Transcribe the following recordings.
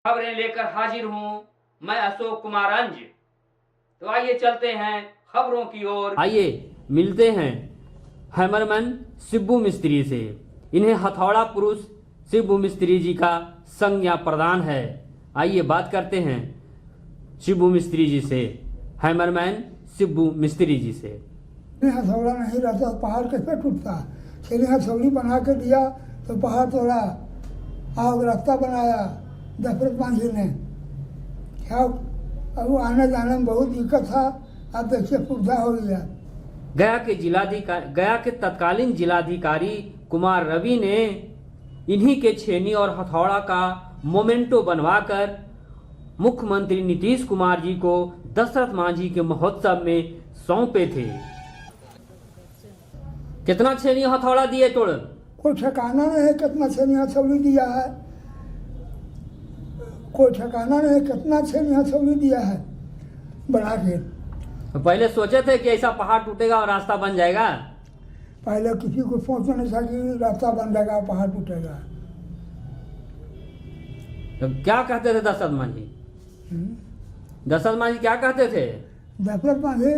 खबरें लेकर हाजिर हूं मैं अशोक कुमार अंज। तो आइए चलते हैं खबरों की ओर। आइए मिलते हैं हैमरमैन शिबू मिस्त्री से। इन्हें हथौड़ा पुरुष शिबू मिस्त्री जी का संज्ञा प्रदान है। आइए बात करते हैं शिबू मिस्त्री जी से, हैमरमैन शिबू मिस्त्री जी से। हथौड़ा नहीं रहता तो पहाड़ कैसे टूटता। चलिए हथौड़ी बना के दिया तो पहाड़ तोड़ा, आग रास्ता बनाया दशरथ मांझी ने। क्या अब आने जाने में बहुत दिक्कत था, अब देखिए सुविधा हो गया। गया के तत्कालीन जिलाधिकारी कुमार रवि ने इन्हीं के छेनी और हथौड़ा का मोमेंटो बनवाकर मुख्यमंत्री नीतीश कुमार जी को दशरथ मांझी के महोत्सव में सौंपे थे। कितना छेनी हथौड़ा दिए तोड़? कोई ठिकाना नहीं है कितना छेनी हथौड़ी दिया है, कोई ठिकाना नहीं है कितना छेनी हथौड़ी दिया है बना के। तो पहले सोचे थे कि ऐसा पहाड़ टूटेगा और रास्ता बन जाएगा? पहले किसी को सोच नहीं था कि रास्ता बन जाएगा पहाड़ टूटेगा। तो क्या कहते थे दशरथ मांझी? दशरथ मांझी क्या कहते थे? दशरथ मांझी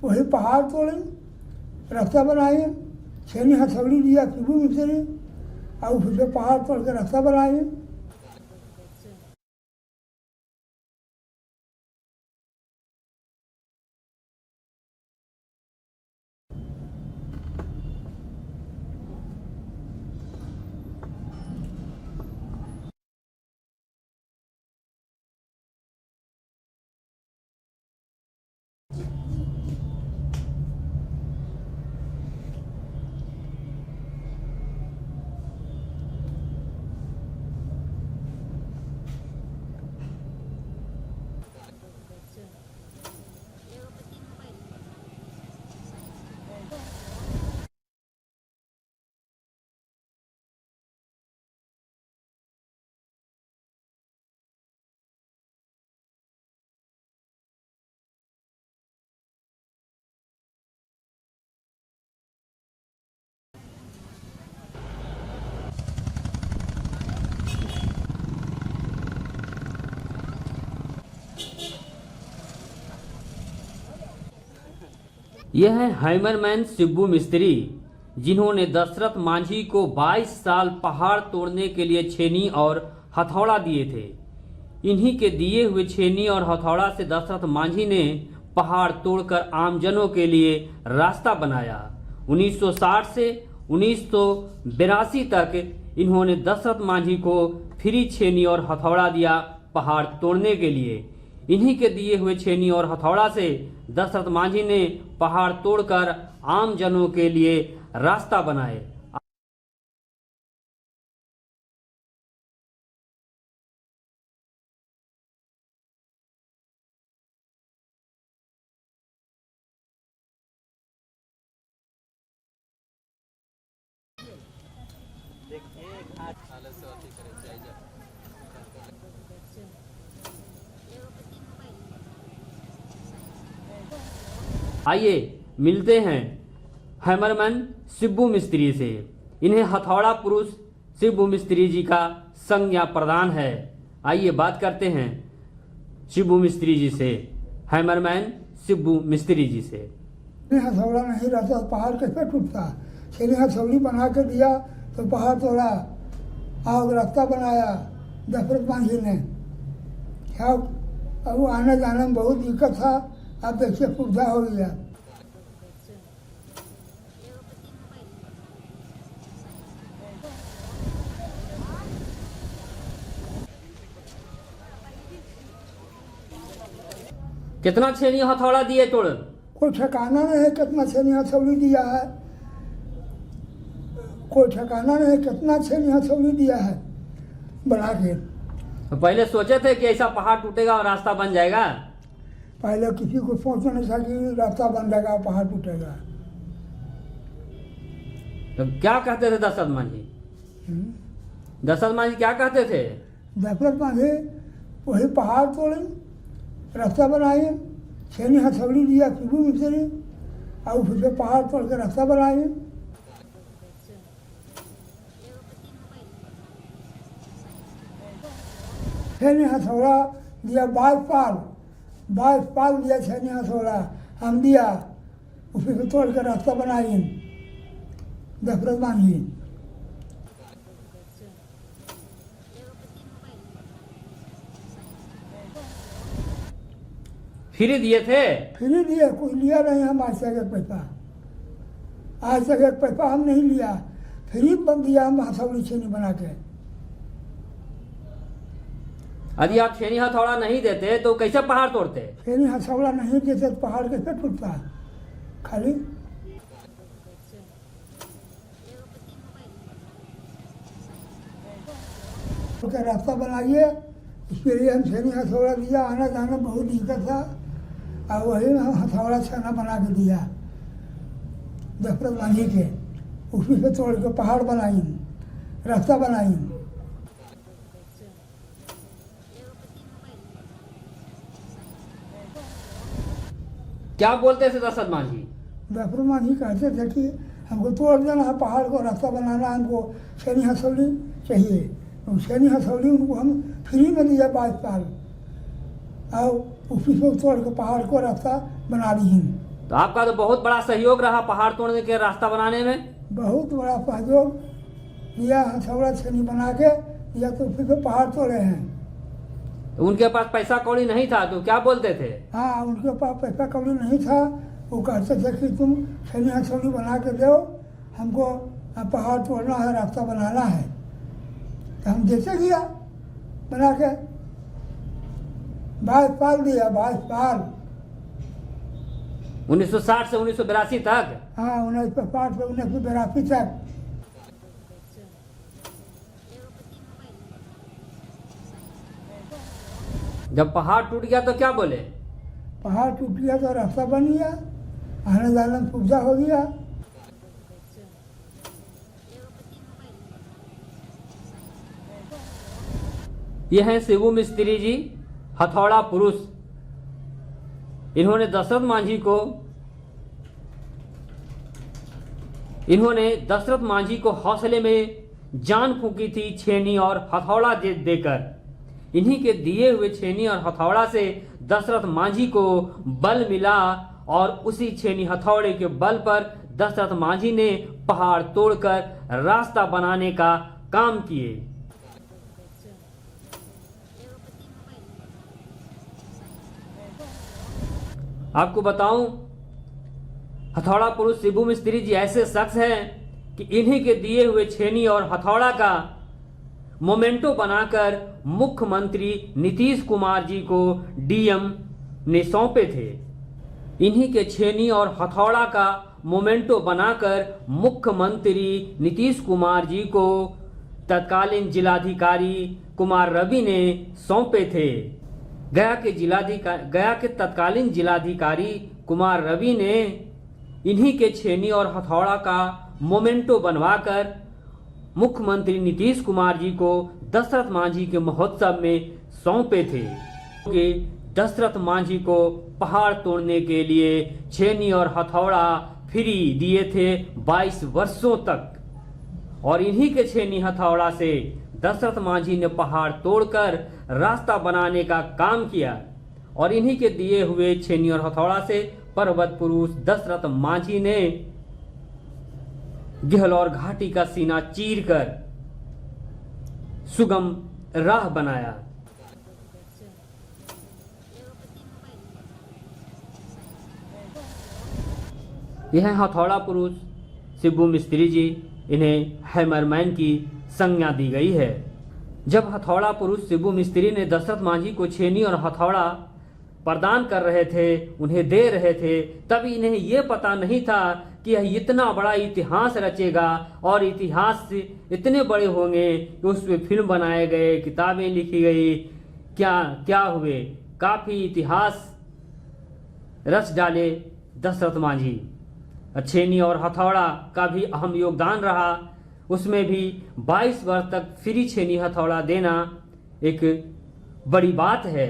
वही पहाड़ तोड़े, रास्ता बनाए, छेनी हथौड़ी दिया शिबू मिस्त्री और उससे पहाड़ तोड़ के रास्ता बनाए। यह है हैमरमैन शिबू मिस्त्री, जिन्होंने दशरथ मांझी को 22 साल पहाड़ तोड़ने के लिए छेनी और हथौड़ा दिए थे। इन्हीं के दिए हुए छेनी और हथौड़ा से दशरथ मांझी ने पहाड़ तोड़कर आमजनों के लिए रास्ता बनाया। 1960 से 1982 तक इन्होंने दशरथ मांझी को फ्री छेनी और हथौड़ा दिया पहाड़ तोड़ने के लिए। इन्हीं के दिए हुए छेनी और हथौड़ा से दशरथ मांझी ने पहाड़ तोड़कर आम जनों के लिए रास्ता बनाए। आइए मिलते हैं हैमरमैन शिबू मिस्त्री से। इन्हें हथौड़ा पुरुष शिबू मिस्त्री जी का संज्ञा प्रदान है। आइए बात करते हैं शिबू मिस्त्री जी से, हैमरमैन शिबू मिस्त्री जी से। हथौड़ा नहीं रहता तो पहाड़ कैसे टूटता। चलिए हथौड़ी बना के दिया तो पहाड़ तोड़ा, आग रास्ता बनाया दशरथ मांझी ने। क्या अब आने जाने में बहुत दिक्कत था, अब देखिए सुविधा हो गया। कितना छेनी हथौड़ा दिए तोड़? कोई ठिकाना नहीं है कितना छेनी हथौड़ी दिया है, कोई ठिकाना नहीं है कितना छेनी हथौड़ी दिया है बना के। तो पहले सोचे थे कि ऐसा पहाड़ टूटेगा और रास्ता बन जाएगा? पहले किसी को सोच नहीं था कि रास्ता बन जाएगा पहाड़ टूटेगा। तो क्या कहते थे दशरथ मांझी? दशरथ मांझी क्या कहते थे? दशरथ मांझी वही पहाड़ तोड़े, रास्ता बनाए, छेनी हथौड़ी दिया शिबू मिस्त्री और उससे पहाड़ तोड़ के रास्ता बनाए। छेनी हथौड़ा दिया 22 पाल दिया छेनी हथौड़ा हम दिया, उसी को तोड़ कर रास्ता बनाई दशरथ मांझी। फ्री दिए थे? फ्री दिए, कुछ लिया नहीं हम आज तक एक पैसा, आज तक एक पैसा हम नहीं लिया, फ्री बन दिया हम हथौड़ी छेनी बना के। यदि आप छेनी हथौड़ा नहीं देते तो कैसे पहाड़ तोड़ते? छेनी हथौड़ा नहीं देते तो पहाड़ कैसे टूटता? खाली तो रास्ता बनाइए, इसके लिए हम छेनी हथौड़ा दिया, आना जाना बहुत दिक्कत था, और वही हम हथौड़ा छेना बना के दिया दशरथ मांझी के, उसी से तोड़ के पहाड़ बनाई, रास्ता बनाई। क्या बोलते थे दशरथ मांझी? दशरथ मांझी कहते थे कि हमको तोड़ देना है पहाड़ को, रास्ता बनाना, हमको छेनी हथौड़ी चाहिए। तो छेनी हथौड़ी उनको हम फ्री में दिया 22 साल, और उसी से तोड़ के पहाड़ को रास्ता बना दी। तो आपका तो बहुत बड़ा सहयोग रहा पहाड़ तोड़ने के रास्ता बनाने में। बहुत बड़ा सहयोग दिया, हथौड़ा छेनी बना के दिया, तो उसी से पहाड़ तोड़े हैं। तो उनके पास पैसा कौड़ी नहीं था तो क्या बोलते थे? हाँ, उनके पास पैसा कौड़ी नहीं था, वो कहते थे कि तुम छेनी हथौड़ी बना के दो, हमको पहाड़ तोड़ना है, रास्ता बनाना है, तो हम देते गया बना के। 22 साल दिया, 22 साल। 1960 से 1982 तक? हाँ, 1960 से 1982 तक। जब पहाड़ टूट गया तो क्या बोले? पहाड़ टूट गया तो रास्ता बन गया, आने जाने में सुविधा हो गया। ये हैं शिबू मिस्त्री जी, हथौड़ा पुरुष। इन्होंने दशरथ मांझी को हौसले में जान फूंकी थी छेनी और हथौड़ा देकर। इन्हीं के दिए हुए छेनी और हथौड़ा से दशरथ मांझी को बल मिला, और उसी छेनी हथौड़े के बल पर दशरथ मांझी ने पहाड़ तोड़कर रास्ता बनाने का काम किए। आपको बताऊं, हथौड़ा पुरुष शिबू मिस्त्री जी ऐसे शख्स हैं कि इन्हीं के दिए हुए छेनी और हथौड़ा का मोमेंटो बनाकर मुख्यमंत्री नीतीश कुमार जी को डीएम ने सौंपे थे। इन्हीं के छेनी और हथौड़ा का मोमेंटो बनाकर मुख्यमंत्री नीतीश कुमार जी को तत्कालीन जिलाधिकारी कुमार रवि ने सौंपे थे। गया के तत्कालीन जिलाधिकारी कुमार रवि ने इन्हीं के छेनी और हथौड़ा का मोमेंटो बनवाकर मुख्यमंत्री नीतीश कुमार जी को दशरथ मांझी के महोत्सव में सौंपे थे। कि दशरथ मांझी को पहाड़ तोड़ने के लिए छेनी और हथौड़ा फ्री दिए थे 22 वर्षों तक, और इन्हीं के छेनी हथौड़ा से दशरथ मांझी ने पहाड़ तोड़कर रास्ता बनाने का काम किया, और इन्हीं के दिए हुए छेनी और हथौड़ा से पर्वत पुरुष दशरथ मांझी ने गहलोर घाटी का सीना चीरकर सुगम राह बनाया। यह हथौड़ा पुरुष शिबू मिस्त्री जी, इन्हें हैमरमैन की संज्ञा दी गई है। जब हथौड़ा पुरुष शिबू मिस्त्री ने दशरथ मांझी को छेनी और हथौड़ा प्रदान कर रहे थे, उन्हें दे रहे थे, तब इन्हें यह पता नहीं था कि यह इतना बड़ा इतिहास रचेगा और इतिहास इतने बड़े होंगे कि उस पर फिल्म बनाए गए, किताबें लिखी गई, क्या हुए, काफी इतिहास रच डाले दशरथ मांझी। छेनी और हथौड़ा का भी अहम योगदान रहा, उसमें भी 22 वर्ष तक फ्री छेनी हथौड़ा देना एक बड़ी बात है।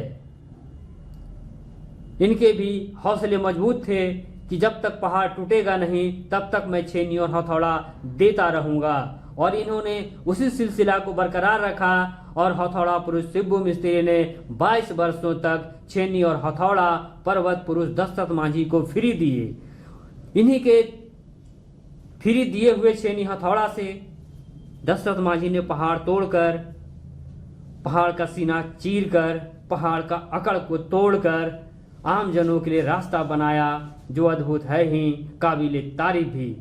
इनके भी हौसले मजबूत थे कि जब तक पहाड़ टूटेगा नहीं तब तक मैं छेनी और हथौड़ा देता रहूंगा, और इन्होंने उसी सिलसिला को बरकरार रखा और हथौड़ा पुरुष शिबू मिस्त्री ने 22 वर्षों तक छेनी और हथौड़ा पर्वत पुरुष दशरथ मांझी को फ्री दिए। इन्हीं के फ्री दिए हुए छेनी हथौड़ा से दशरथ मांझी ने पहाड़ तोड़कर, पहाड़ का सीना चीरकर, पहाड़ का अकड़ को तोड़कर आम जनों के लिए रास्ता बनाया, जो अद्भुत है ही काबिले तारीफ भी।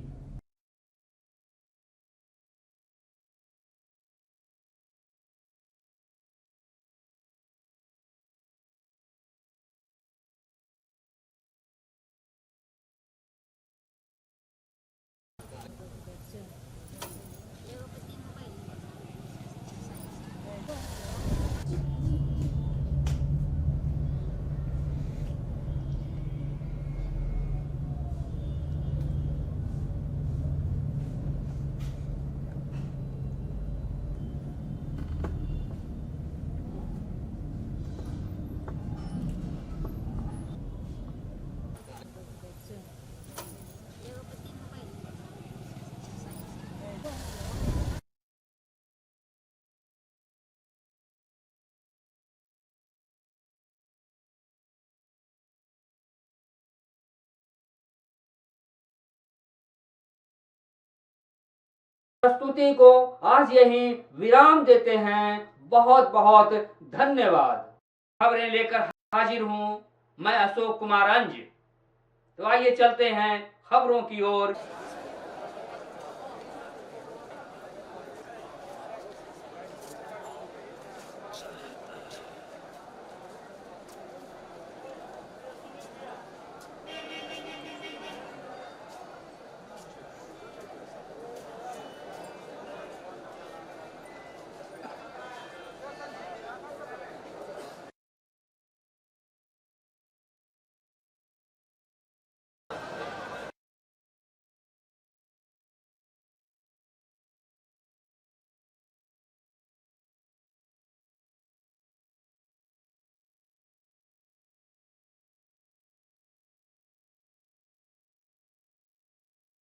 प्रस्तुति को आज यहीं विराम देते हैं। बहुत बहुत धन्यवाद। खबरें लेकर हाजिर हूं मैं अशोक कुमार अंज। तो आइए चलते हैं खबरों की ओर।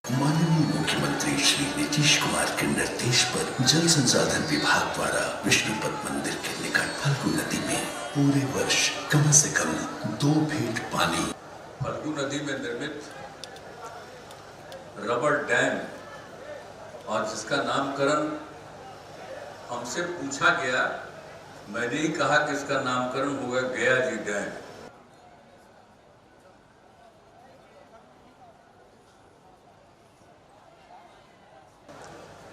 माननीय मुख्यमंत्री श्री नीतीश कुमार के निर्देश पर जल संसाधन विभाग द्वारा विष्णुपद मंदिर के निकट फल्गु नदी में पूरे वर्ष कम से कम 2 फीट पानी। फल्गु नदी में निर्मित रबर डैम और जिसका नामकरण हमसे पूछा गया, मैंने ही कहा कि इसका नामकरण होगा गया जी डैम।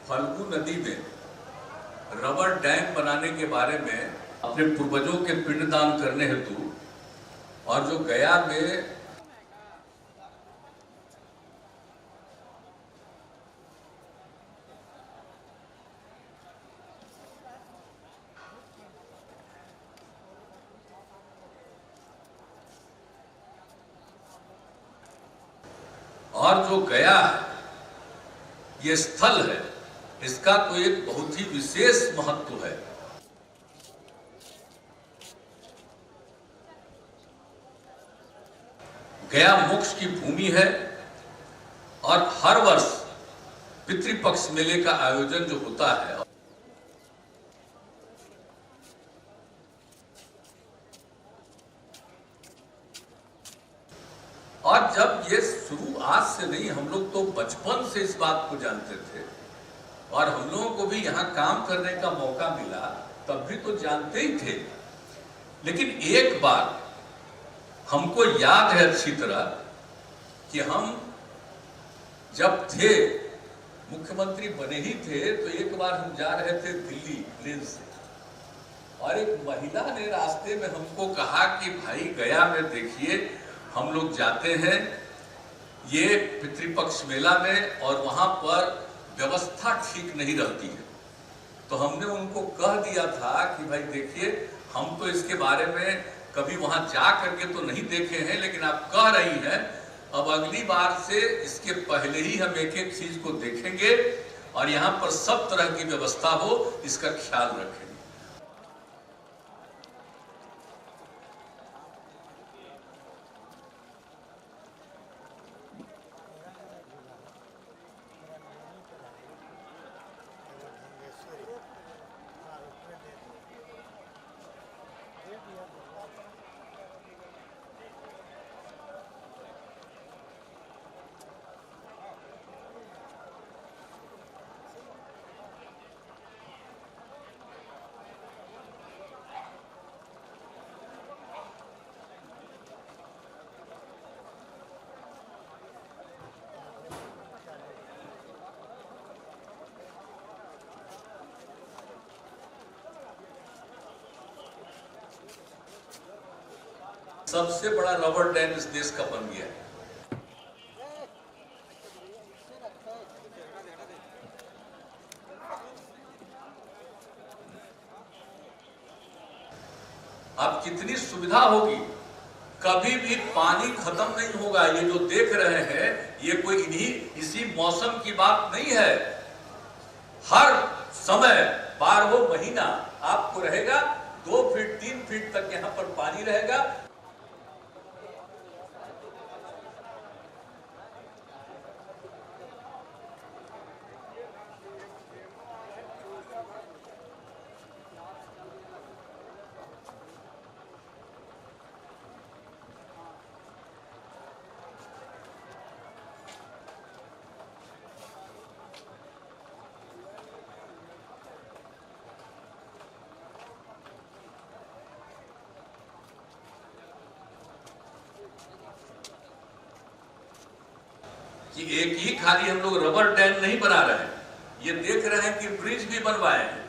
फल्गु नदी में रबर डैम बनाने के बारे में अपने पूर्वजों के पिंडदान करने हेतु और जो गया में गया है, ये स्थल है, इसका तो एक बहुत ही विशेष महत्व है। गया मोक्ष की भूमि है और हर वर्ष पितृपक्ष मेले का आयोजन जो होता है, और जब ये शुरू आज से नहीं, हम लोग तो बचपन से इस बात को जानते थे और हम लोगों को भी यहाँ काम करने का मौका मिला, तब भी तो जानते ही थे। लेकिन एक बार हमको याद है अच्छी तरह कि हम जब थे, मुख्यमंत्री बने ही थे, तो एक बार हम जा रहे थे दिल्ली प्लेन से और एक महिला ने रास्ते में हमको कहा कि भाई गया में देखिए, हम लोग जाते हैं ये पितृपक्ष मेला में और वहां पर व्यवस्था ठीक नहीं रहती है। तो हमने उनको कह दिया था कि भाई देखिए, हम तो इसके बारे में कभी वहां जा करके तो नहीं देखे हैं, लेकिन आप कह रही हैं, अब अगली बार से इसके पहले ही हम एक एक चीज को देखेंगे और यहाँ पर सब तरह की व्यवस्था हो, इसका ख्याल रखेंगे। सबसे बड़ा रबर डैम इस देश का बन गया है। अब कितनी सुविधा होगी, कभी भी पानी खत्म नहीं होगा। ये जो देख रहे हैं ये कोई इसी मौसम की बात नहीं है। हर समय 12 महीना आपको रहेगा, 2 फीट 3 फीट तक यहाँ पर पानी रहेगा। कि एक ही खाली हम लोग रबर डैम नहीं बना रहे हैं, ये देख रहे हैं कि ब्रिज भी बनवाए हैं।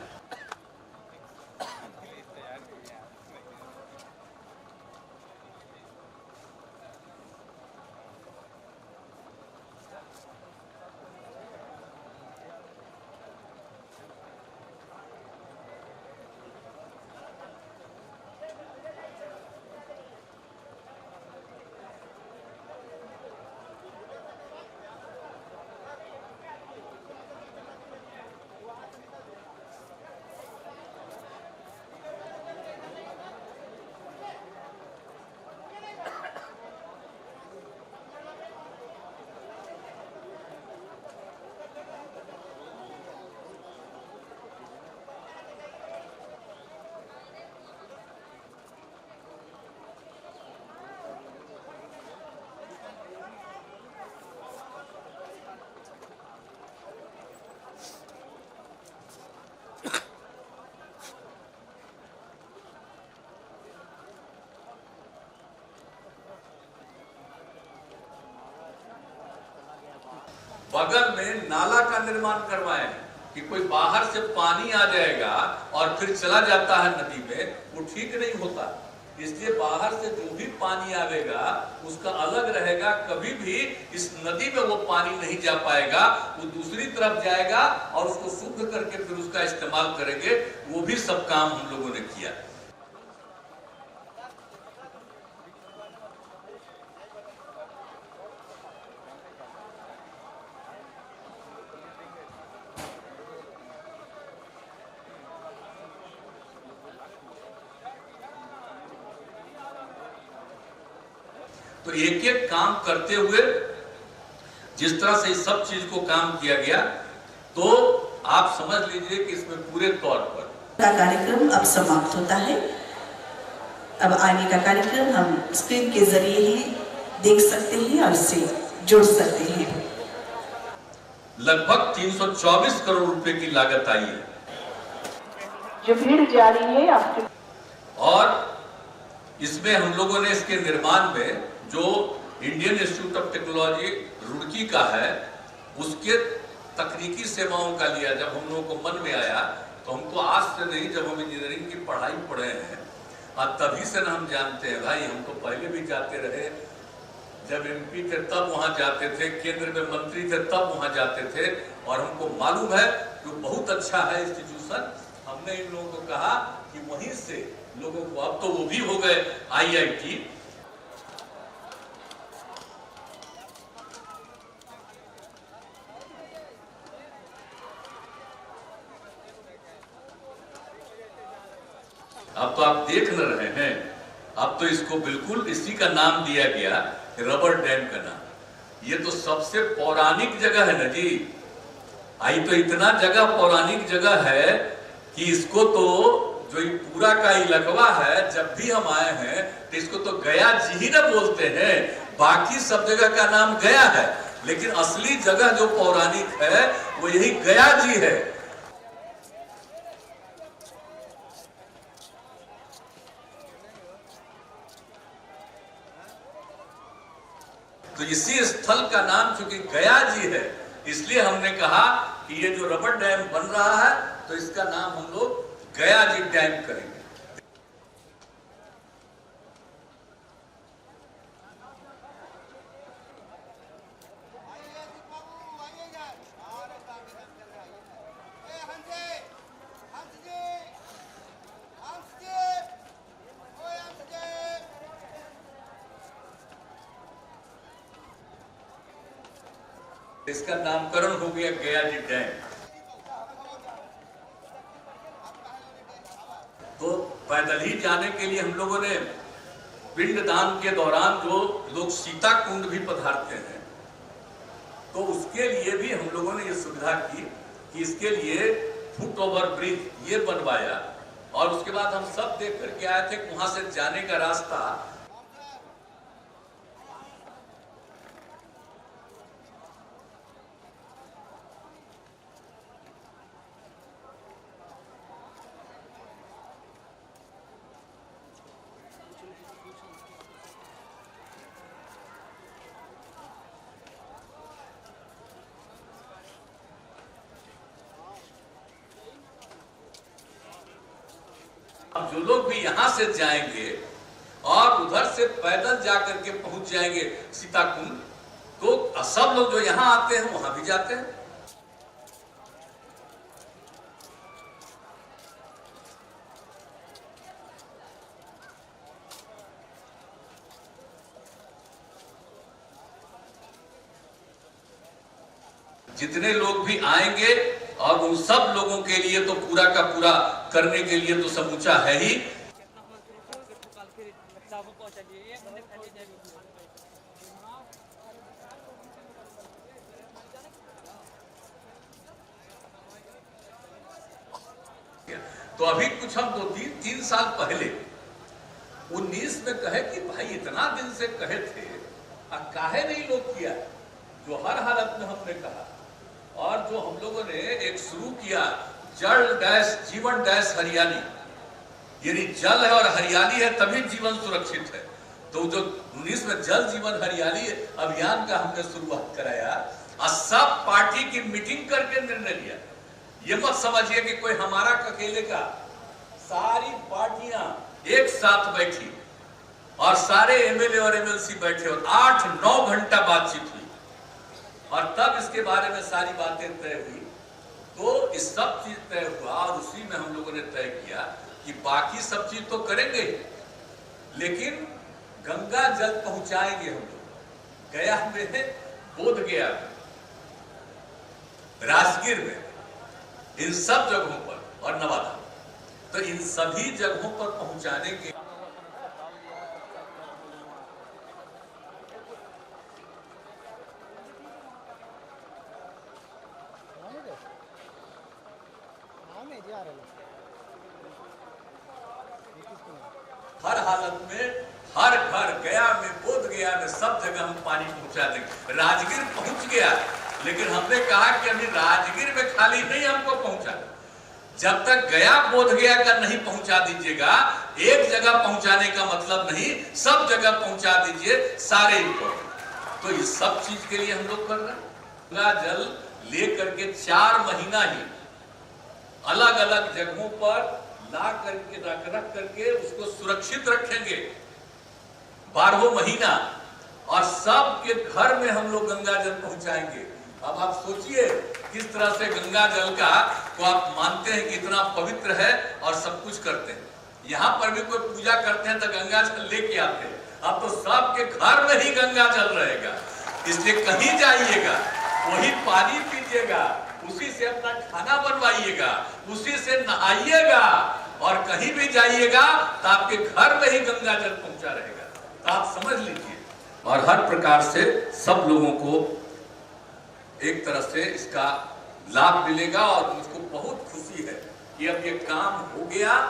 बगल में नाला का निर्माण करवाए कि कोई बाहर से पानी आ जाएगा और फिर चला जाता है नदी में, वो ठीक नहीं होता। इसलिए बाहर से जो भी पानी आवेगा उसका अलग रहेगा, कभी भी इस नदी में वो पानी नहीं जा पाएगा, वो दूसरी तरफ जाएगा और उसको शुद्ध करके फिर उसका इस्तेमाल करेंगे। वो भी सब काम हम लोगों ने किया। तो एक एक काम करते हुए जिस तरह से इस सब चीज को काम किया गया, तो आप समझ लीजिए कि इसमें पूरे तौर पर कार्यक्रम अब समाप्त होता है। अब आगे का कार्यक्रम हम स्क्रीन के जरिए ही देख सकते हैं और इससे जुड़ सकते हैं। लगभग 324 करोड़ रुपए की लागत आई है। जो भीड़ जारी है आपके, और इसमें हम लोगों ने इसके निर्माण में जो Indian institute of technology Roorkee का है उसके तकनीकी सेवाओं का लिया। जब हम लोगों को मन में आया तो हमको आज से नहीं, जब हम इंजीनियरिंग की पढ़ाई पढ़े हैं और तभी से ना हम जानते हैं भाई। हम तो पहले भी जाते रहे, जब एमपी थे तब वहां जाते थे, केंद्र में मंत्री थे तब वहां जाते थे, और हमको मालूम है कि बहुत अच्छा है इंस्टीट्यूशन। हमने इन लोगों को कहा कि वहीं से लोगों को, अब तो वो भी हो गए IIT। अब तो आप देख न रहे हैं, अब तो इसको बिल्कुल इसी का नाम दिया गया, रबर डैम का नाम। ये तो सबसे पौराणिक जगह है ना जी। आई तो इतना जगह पौराणिक जगह है कि इसको तो जो पूरा का इलाका है, जब भी हम आए हैं तो इसको तो गया जी ही ना बोलते हैं। बाकी सब जगह का नाम गया है, लेकिन असली जगह जो पौराणिक है वो यही गया जी है। तो इसी स्थल का नाम चूंकि गया जी है, इसलिए हमने कहा कि ये जो रबर डैम बन रहा है तो इसका नाम हम लोग गया जी डैम करेंगे। इसका नामकरण हो गया गया जी डैम। तो पैदल ही जाने के लिए हम लोगों ने पिंडदान के दौरान जो लोग सीता कुंड भी पधारते हैं, तो उसके लिए भी हम लोगों ने ये सुविधा की कि इसके लिए फुट ओवर ब्रिज ये बनवाया। और उसके बाद हम सब देख करके आए थे कि वहां से जाने का रास्ता अब जो लोग भी यहां से जाएंगे और उधर से पैदल जाकर के पहुंच जाएंगे सीता कुंड, तो सब लोग जो यहां आते हैं वहां भी जाते हैं। जितने लोग भी आएंगे और उन सब लोगों के लिए तो पूरा का पूरा करने के लिए तो समूचा है ही। तो अभी कुछ हम 2-3 साल पहले 19 में कहे कि भाई इतना दिन से कहे थे, काहे नहीं लोग किया, जो हर हालत में हमने कहा। और जो हम लोगों ने एक शुरू किया जल डैश जीवन डैश हरियाली, यानी जल है और हरियाली है तभी जीवन सुरक्षित है। तो जो 19 में जल जीवन हरियाली अभियान का हमने शुरुआत कराया और सब पार्टी की मीटिंग करके निर्णय लिया। ये मत समझिए कि कोई हमारा अकेले का, सारी पार्टियां एक साथ बैठी और सारे एमएलए और एमएलसी बैठे और 8-9 घंटा बातचीत हुई और तब इसके बारे में सारी बातें तय हुई। तो इस सब चीज तय हुआ और उसी में हम लोगों ने तय किया कि बाकी सब चीज तो करेंगे, लेकिन गंगा जल पहुंचाएंगे हम लोग। गया में, बोध गया में, राजगीर में, इन सब जगहों पर और नवादा, तो इन सभी जगहों पर पहुंचाने के हर हालत में, हर घर, गया में, बोध गया में, सब जगह हम पानी पहुंचा देंगे। राजगीर पहुंच गया, लेकिन हमने कहा कि अभी राजगीर में खाली नहीं हमको पहुंचा, जब तक गया बोध गया का नहीं पहुंचा दीजिएगा। एक जगह पहुंचाने का मतलब नहीं, सब जगह पहुंचा दीजिए सारे को। तो इस सब चीज के लिए हम लोग कर रहे हैं। गंगा जल ले करके 4 महीना ही अलग अलग जगहों पर ला करके रख करके उसको सुरक्षित रखेंगे 12 महीना, और सबके घर में हम लोग गंगा जल पहुंचाएंगे। अब आप सोचिए किस तरह से गंगा जल का को आप मानते हैं कि इतना पवित्र है और सब कुछ करते हैं। यहाँ पर भी कोई पूजा करते हैं तो गंगा जल लेके आते हैं। अब तो सबके घर में ही गंगा जल रहेगा, इसलिए कहीं जाइएगा वही पानी पीजिएगा, उसी से अपना खाना बनवाइएगा, उसी से नहाइएगा, और कहीं भी जाइएगा तो आपके घर में ही गंगा जल पहुंचा रहेगा। तो आप समझ लीजिए, और हर प्रकार से सब लोगों को एक तरह से इसका लाभ मिलेगा। और मुझको बहुत खुशी है कि अब ये काम हो गया।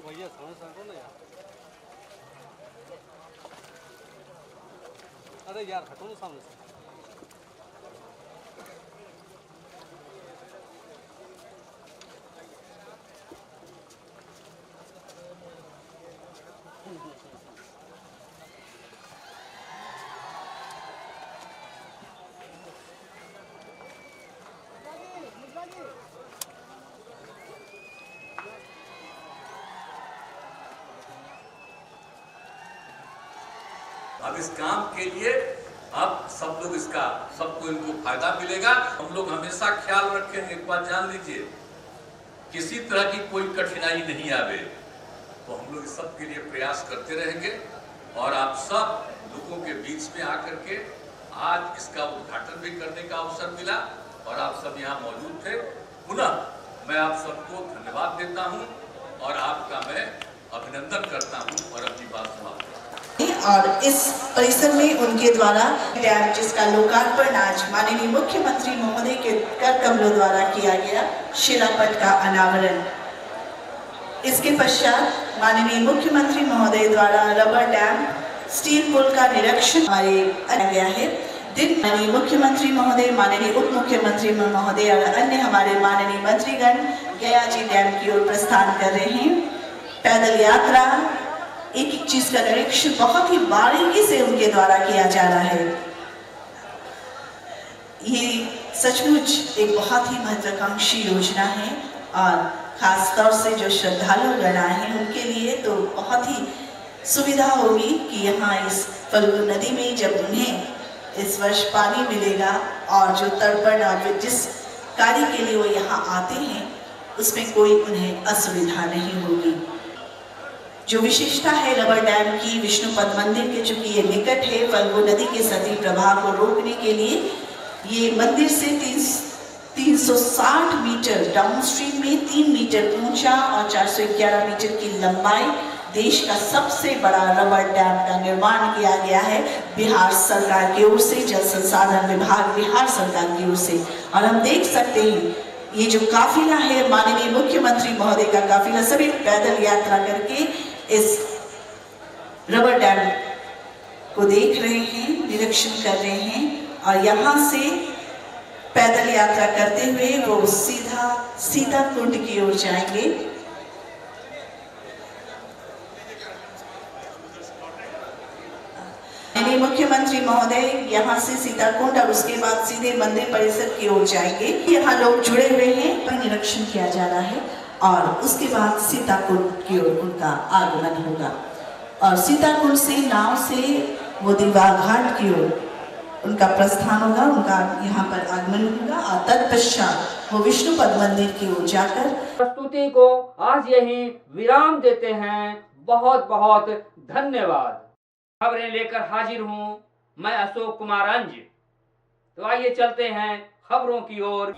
भैया सामने सांगो ना यार। अरे यार हटो ना सामने से। अब इस काम के लिए अब सब लोग सबको इनको फायदा मिलेगा। हम लोग हमेशा ख्याल रखेंगे, एक बात जान लीजिए, किसी तरह की कोई कठिनाई नहीं आवे, तो हम लोग इस सब के लिए प्रयास करते रहेंगे। और आप सब लोगों के बीच में आकर के आज इसका उद्घाटन भी करने का अवसर मिला और आप सब यहाँ मौजूद थे। पुनः मैं आप सबको धन्यवाद देता हूँ और आपका मैं अभिनंदन करता हूँ और अपनी बात समाप्त करता हूँ। और इस परिसर में उनके द्वारा डैम जिसका लोकार्पण आज माननीय मुख्यमंत्री महोदय के कर कमलों द्वारा किया गया, शिलापट का अनावरण। इसके पश्चात माननीय मुख्यमंत्री महोदय द्वारा रबर डैम स्टील पुल का निरीक्षण किया गया है। दिन माननीय मुख्यमंत्री महोदय, माननीय उप मुख्यमंत्री महोदय और अन्य हमारे माननीय मंत्रीगण गया जी डैम की ओर प्रस्थान कर रहे हैं। पैदल यात्रा, एक एक चीज का निरीक्षण बहुत ही बारीकी से उनके द्वारा किया जा रहा है। ये सचमुच एक बहुत ही महत्वाकांक्षी योजना है और खास तौर से जो श्रद्धालु गण आए हैं उनके लिए तो बहुत ही सुविधा होगी कि यहाँ इस फल्गु नदी में जब उन्हें इस वर्ष पानी मिलेगा और जो तर्पण और जिस कार्य के लिए वो यहाँ आते हैं उसमें कोई उन्हें असुविधा नहीं होगी। जो विशेषता है रबर डैम की विष्णुपद मंदिर के, चूंकि ये निकट है फल्गु नदी के सती प्रवाह को रोकने के लिए, ये मंदिर से 360 मीटर डाउनस्ट्रीम में 3 मीटर ऊंचा और 411 मीटर की लंबाई देश का सबसे बड़ा रबर डैम का निर्माण किया गया है बिहार सरकार की ओर से, जल संसाधन विभाग बिहार सरकार की ओर से। और हम देख सकते हैं ये जो काफिला है माननीय मुख्यमंत्री महोदय का काफिला, सभी पैदल यात्रा करके इस रबर डैम को देख रहे हैं, निरीक्षण कर रहे हैं और यहाँ से पैदल यात्रा करते हुए वो सीधा सीताकुंड की ओर जाएंगे। माननीय मुख्यमंत्री महोदय यहाँ से सीताकुंड और उसके बाद सीधे मंदिर परिसर की ओर जाएंगे। यहाँ लोग जुड़े हुए हैं, निरीक्षण किया जा रहा है और उसके बाद सीताकुंड की ओर उनका आगमन होगा और सीताकुंड से नाव से मोदीवा घाट की ओर उनका प्रस्थान होगा, उनका यहाँ पर आगमन होगा और तत्पश्चात वो विष्णुपद मंदिर की ओर जाकर प्रस्तुति को आज यहीं विराम देते हैं। बहुत बहुत धन्यवाद। खबरें लेकर हाजिर हूँ मैं अशोक कुमार अंज। तो आइए चलते हैं खबरों की ओर।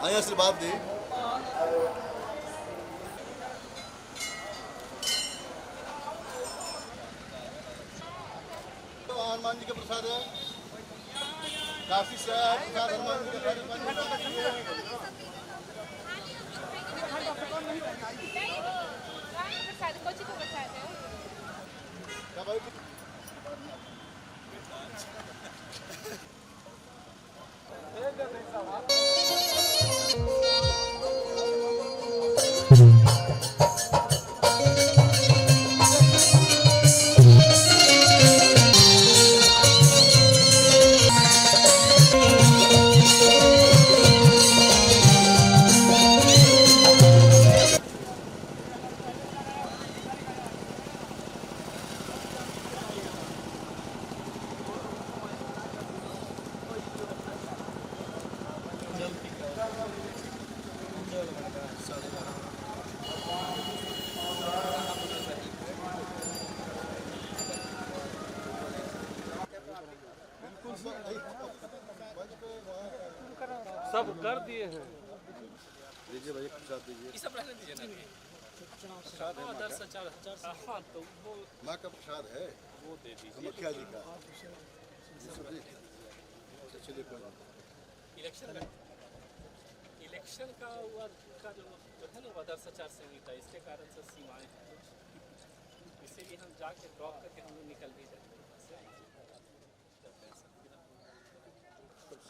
आया आशीर्वाद दे। हनुमान जी का प्रसाद है, काफी से प्रसाद हनुमान जी का सब कर दिए हैं। दीजिए भाई प्रसाद दीजिए। ये सब रहने दीजिए ना। प्रसाद है हाँ तो वो माँ का प्रसाद है, वो दे दीजिए। मुखिया जी का। चलिए इलेक्शन का हुआ का जो है ना आदर्श आचार संहिता, इसके कारण से सीमाएं हैं, इसीलिए हम जाके ड्रॉप करके हम लोग निकल भी जाते हैं।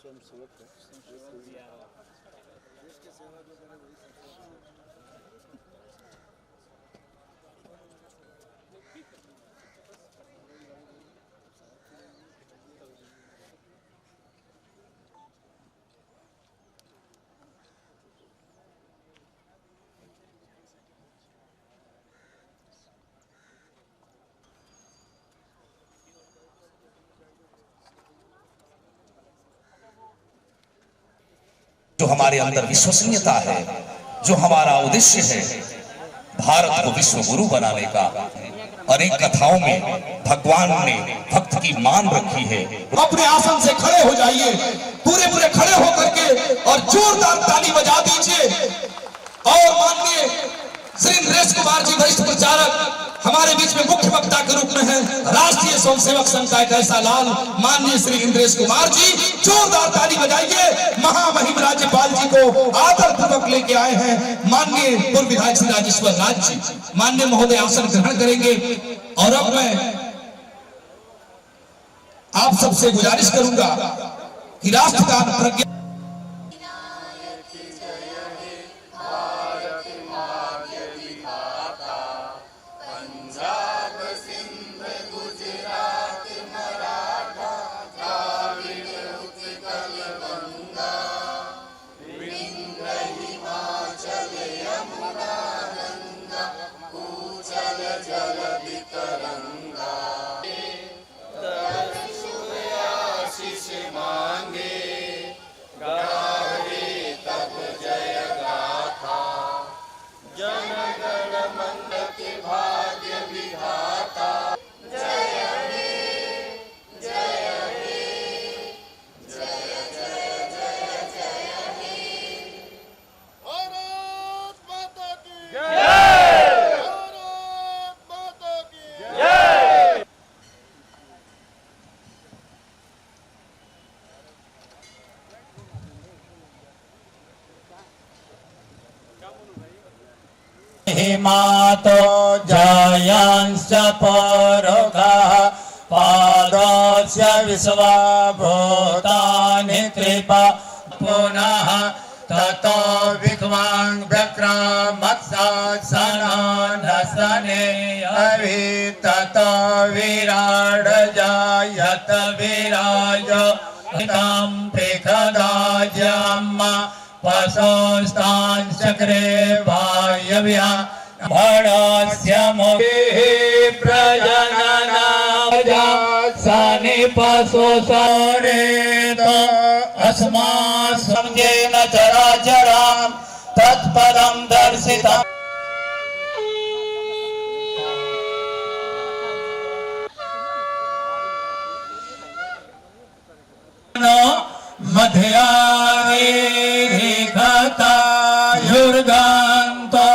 स्वयं सेवक है, देश की सेवा जो करे वही जो हमारे अंदर विश्वसनीयता है, जो हमारा उद्देश्य है भारत को विश्व गुरु बनाने का। अनेक कथाओं में भगवान ने भक्त की मान रखी है। अपने आसन से खड़े हो जाइए, पूरे पूरे खड़े होकर के और जोरदार ताली बजा दीजिए। और माननीय श्री इंद्रेश कुमार जी वरिष्ठ प्रचारक हमारे बीच में मुख्य वक्ता के रूप में है। राष्ट्रीय स्वयंसेवक संघ का एक ऐसा लाल माननीय श्री इंद्रेश कुमार जी, जोरदार ताली बजाइए। महामहिम राज्यपाल जी को आदर पूर्वक लेके आए हैं माननीय पूर्व विधायक श्री राजेश्वर राज जी। माननीय महोदय आसन ग्रहण करेंगे। और अब मैं आप सबसे गुजारिश करूंगा कि राष्ट्रगान प्रज्ञा जनगण तो जयांश्च परोगाः पादस्य विश्वभूतानि कृपा पुनः ततो विक्वांग व्यक्रामत्सनने अभि ततो विराड जायत विराज हितं प्रेखदाज्यम्मा पशोस्तां चक्रे वायव्या भणस्य मुखे प्रजनना सनि पशु सरेत अस्मा समझेन चराचरां तत्पदं दर्शितम् मध्यारेखता युर्गन्तो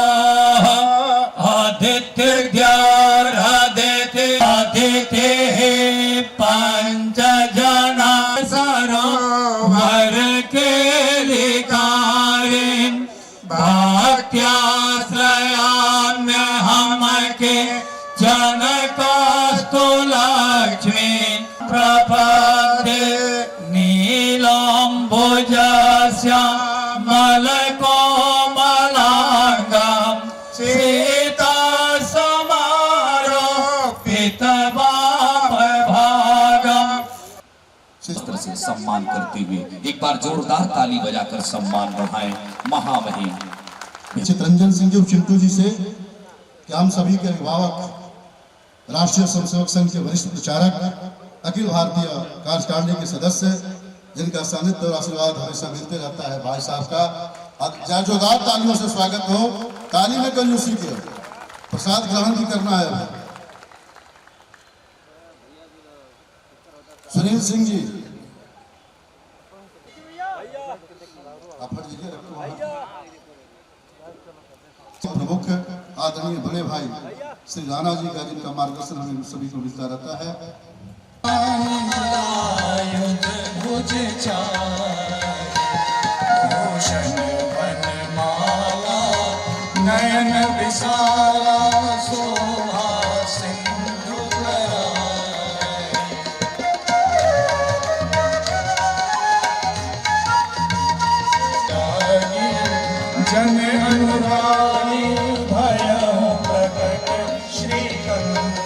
आदित्यः पंच जना सरोवर के लिकारिं भक्त्याश्रयाम्य हम के जनकास्तु लक्ष्मी प्रपदे नीलाम्बुजश्यामलकोमलाङ्गं सीता समारोपितवामभागम्। शस्त्र से सम्मान करते हुए एक बार जोरदार ताली बजाकर सम्मान बढ़ाएं महामहिम चितरंजन सिंह जी चिंटू जी से कि हम सभी के अभिभावक, राष्ट्रीय स्वयंसेवक संघ के वरिष्ठ प्रचारक, अखिल भारतीय कार्यकारिणी के सदस्य, जिनका सानिध्य और आशीर्वाद हमेशा मिलते रहता है, भाई साहब का जोरदार तालियों से स्वागत हो। ताली में कंजूसी के प्रसाद ग्रहण भी करना है। सुनील सिंह जी प्रमुख आदरणीय बड़े भाई श्री राणा जी का, जिनका मार्गदर्शन हमें सभी को मिलता रहता है। नयन विशाला शोभा सिंधु जन अनुरागी भय प्रकट श्रीकंठ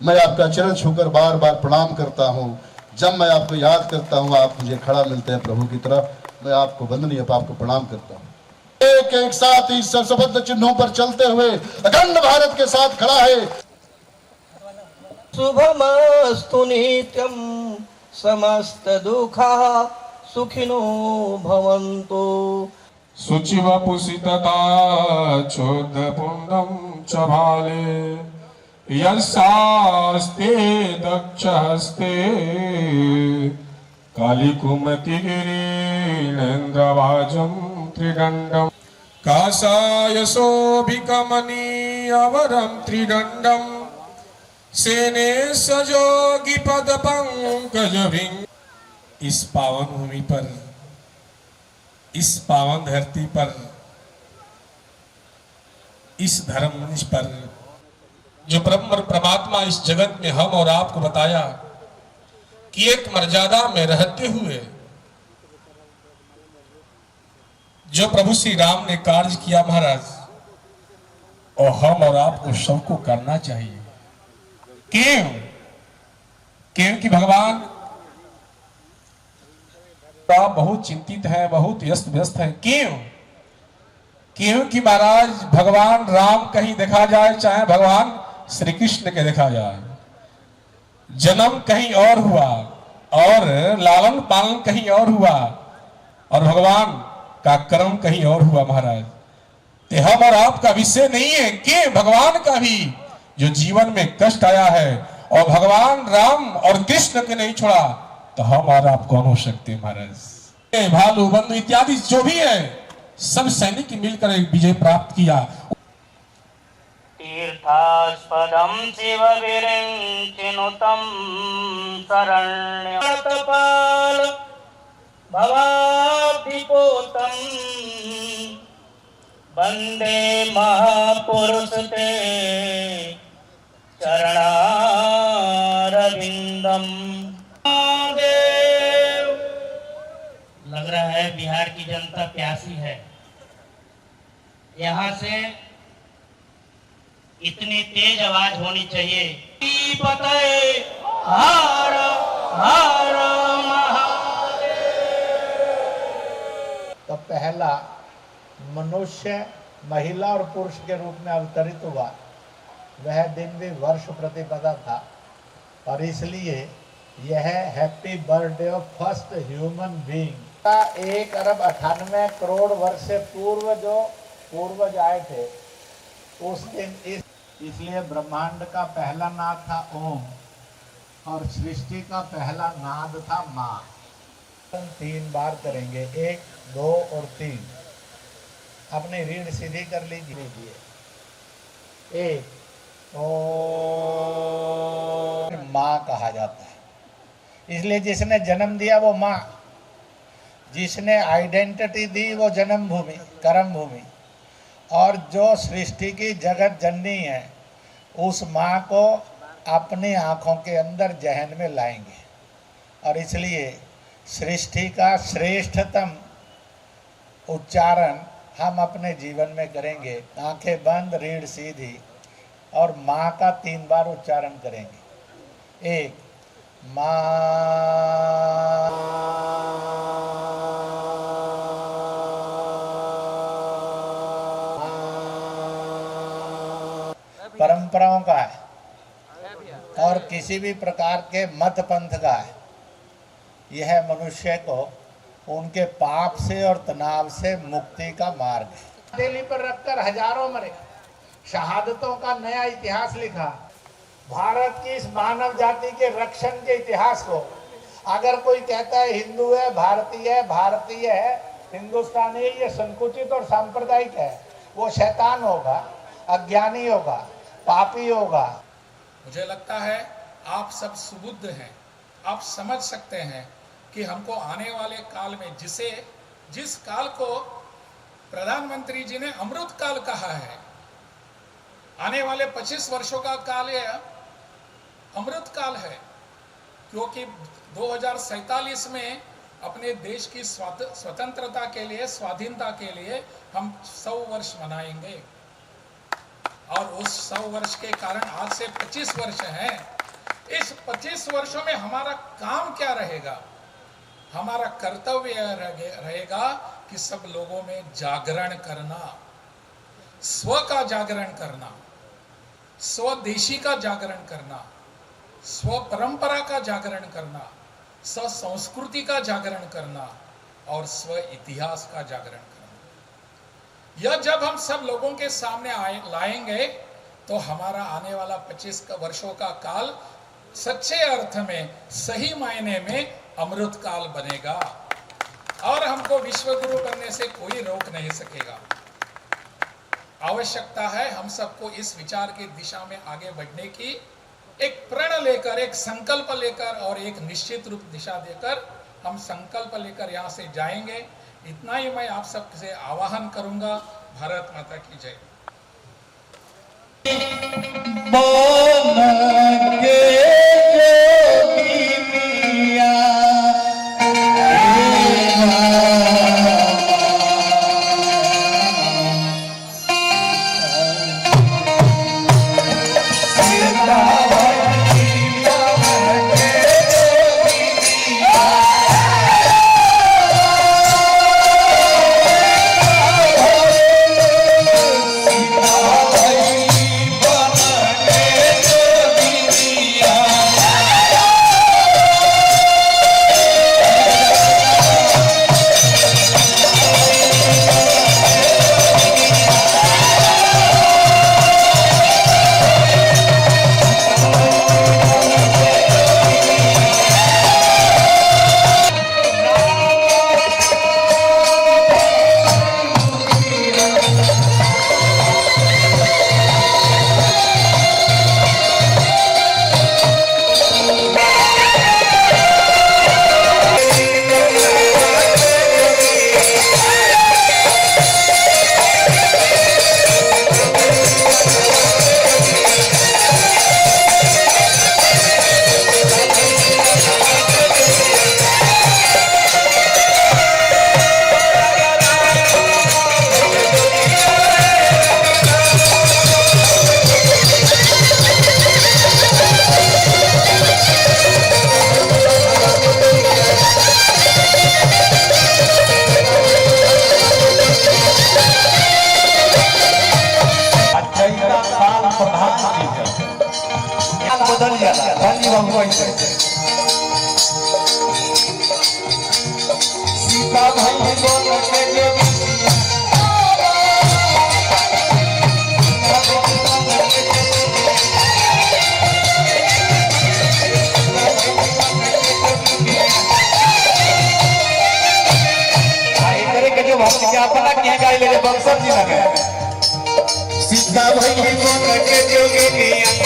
मैं आपका चरण छूकर बार बार प्रणाम करता हूँ। जब मैं आपको याद करता हूँ, आप मुझे खड़ा मिलते हैं प्रभु की तरफ, मैं आपको वंदनीय आपको प्रणाम करता हूँ। एक एक साथ इस सबद्ध चिन्हों पर चलते हुए अखंड भारत के साथ खड़ा है। शुभमस्तु नित्यं समस्त दुःखा सुखिनो भवन्तु। शुचिवपुषितता चोदपुण्डं च भाले यस्यास्ते दक्षहस्ते कालिकुमतिगिरीन्द्रवाजं त्रिदण्डं काषाय शोभिकमनीयवरं त्रिदण्डं सेने सजोगी पद पंकज भृंग। इस पावन भूमि पर, इस पावन धरती पर, इस धर्म मंच पर जो ब्रह्म परमात्मा इस जगत में हम और आपको बताया कि एक मर्यादा में रहते हुए जो प्रभु श्री राम ने कार्य किया महाराज, और हम और आपको सबको करना चाहिए। क्यों? क्योंकि भगवान आप बहुत चिंतित है, बहुत व्यस्त है। क्यों? क्योंकि महाराज भगवान राम कहीं देखा जाए, चाहे भगवान श्री कृष्ण के देखा जाए, जन्म कहीं और हुआ और लालन पालन कहीं और हुआ और भगवान का कर्म कहीं और हुआ महाराज। तो हम और आपका विषय नहीं है कि भगवान का भी जो जीवन में कष्ट आया है और भगवान राम और कृष्ण के नहीं छोड़ा, तो हम और आप कौन हो सकते महाराज। भालू बंधु इत्यादि जो भी है, सब सैनिक मिलकर एक विजय प्राप्त किया। तीर्थास्पदं शिव विरिञ्चिनुतं शरण्यतपाल भवाब्धिपोतं वन्दे महापुरुष ते चरणारविंदम। लग रहा है बिहार की जनता प्यासी है। यहाँ से इतनी तेज आवाज होनी चाहिए। हर हर तो पहला मनुष्य महिला और पुरुष के रूप में अवतरित हुआ, वह दिन भी वर्ष प्रतिपदा था, और इसलिए यह happy birthday of first human being का 1,98,00,00,000 वर्ष से पूर्व जो पूर्वज आए थे उस दिन इसलिए ब्रह्मांड का पहला नाद था ओम और सृष्टि का पहला नाद था माँ। 3 बार करेंगे, 1, 2 और 3। अपनी रीढ़ सीधी कर लीजिए। 1 माँ कहा जाता है, इसलिए जिसने जन्म दिया वो माँ, जिसने आइडेंटिटी दी वो जन्म भूमि कर्म भूमि, और जो सृष्टि की जगत जननी है उस माँ को अपनी आँखों के अंदर जहन में लाएंगे। और इसलिए सृष्टि का श्रेष्ठतम उच्चारण हम अपने जीवन में करेंगे। आंखें बंद, रीढ़ सीधी, और माँ का 3 बार उच्चारण करेंगे। 1 माँ, परंपराओं का है और किसी भी प्रकार के मत पंथ का है। यह मनुष्य को उनके पाप से और तनाव से मुक्ति का मार्ग है। हथेली पर रखकर हजारों मरे, शहादतों का नया इतिहास लिखा। भारत की इस मानव जाति के रक्षण के इतिहास को अगर कोई कहता है हिंदू है, भारतीय है, हिंदुस्तानी है, ये संकुचित और सांप्रदायिक है, वो शैतान होगा, अज्ञानी होगा, पापी होगा। मुझे लगता है आप सब सुबुद्ध हैं, आप समझ सकते हैं कि हमको आने वाले काल में जिस काल को प्रधानमंत्री जी ने अमृत काल कहा है, आने वाले 25 वर्षों का काल यह अमृत काल है, क्योंकि 2047 में अपने देश की स्वतंत्रता के लिए, स्वाधीनता के लिए हम 100 वर्ष मनाएंगे। और उस 100 वर्ष के कारण आज से 25 वर्ष हैं। इस 25 वर्षों में हमारा काम क्या रहेगा? हमारा कर्तव्य रहेगा कि सब लोगों में जागरण करना, स्व का जागरण करना, स्वदेशी का जागरण करना, स्व परंपरा का जागरण करना, स्व संस्कृति का जागरण करना और स्व इतिहास का जागरण करना। यह जब हम सब लोगों के सामने लाएंगे तो हमारा आने वाला 25 वर्षों का काल सच्चे अर्थ में, सही मायने में अमृत काल बनेगा और हमको विश्व गुरु बनने से कोई रोक नहीं सकेगा। आवश्यकता है हम सबको इस विचार की दिशा में आगे बढ़ने की, एक प्रण लेकर, एक संकल्प लेकर और एक निश्चित रूप दिशा देकर हम संकल्प लेकर यहाँ से जाएंगे। इतना ही मैं आप सबसे आह्वान करूंगा। भारत माता की जय। बदल जाला खाली हमको ऐसे सीता भाई बोल के जो भक्त के अपना क्या गाय ले बक्सर जी लगे सीता भाई बोल के जोगी जोगी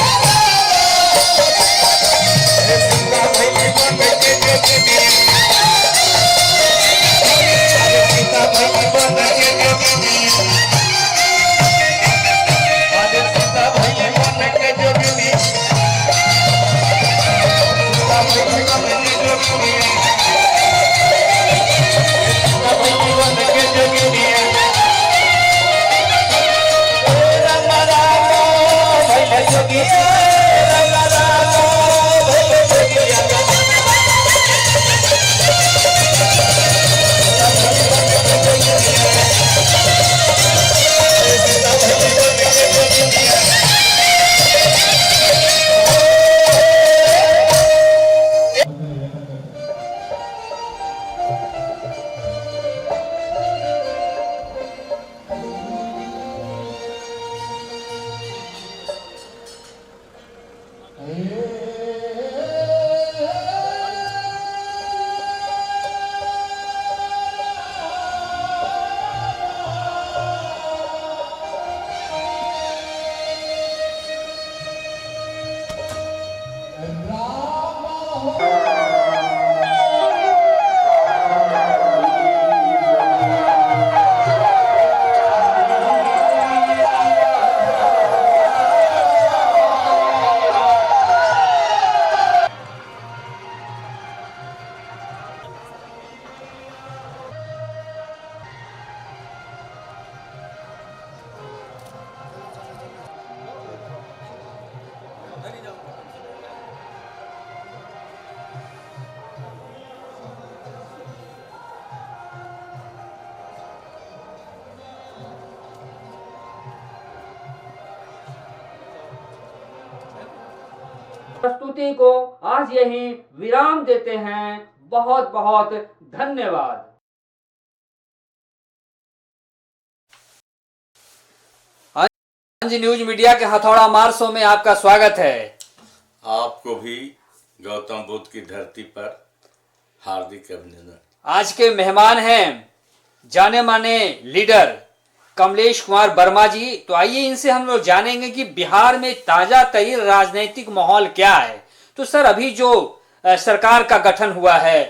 प्रस्तुति को आज यही विराम देते हैं। बहुत बहुत धन्यवाद। जी न्यूज मीडिया के हथौड़ा मार शो में आपका स्वागत है। आपको भी गौतम बुद्ध की धरती पर हार्दिक अभिनंदन। आज के मेहमान हैं जाने माने लीडर कमलेश कुमार वर्मा जी। तो आइए इनसे हम लोग जानेंगे कि बिहार में ताजा तरीन राजनीतिक माहौल क्या है। तो सर, अभी जो सरकार का गठन हुआ है,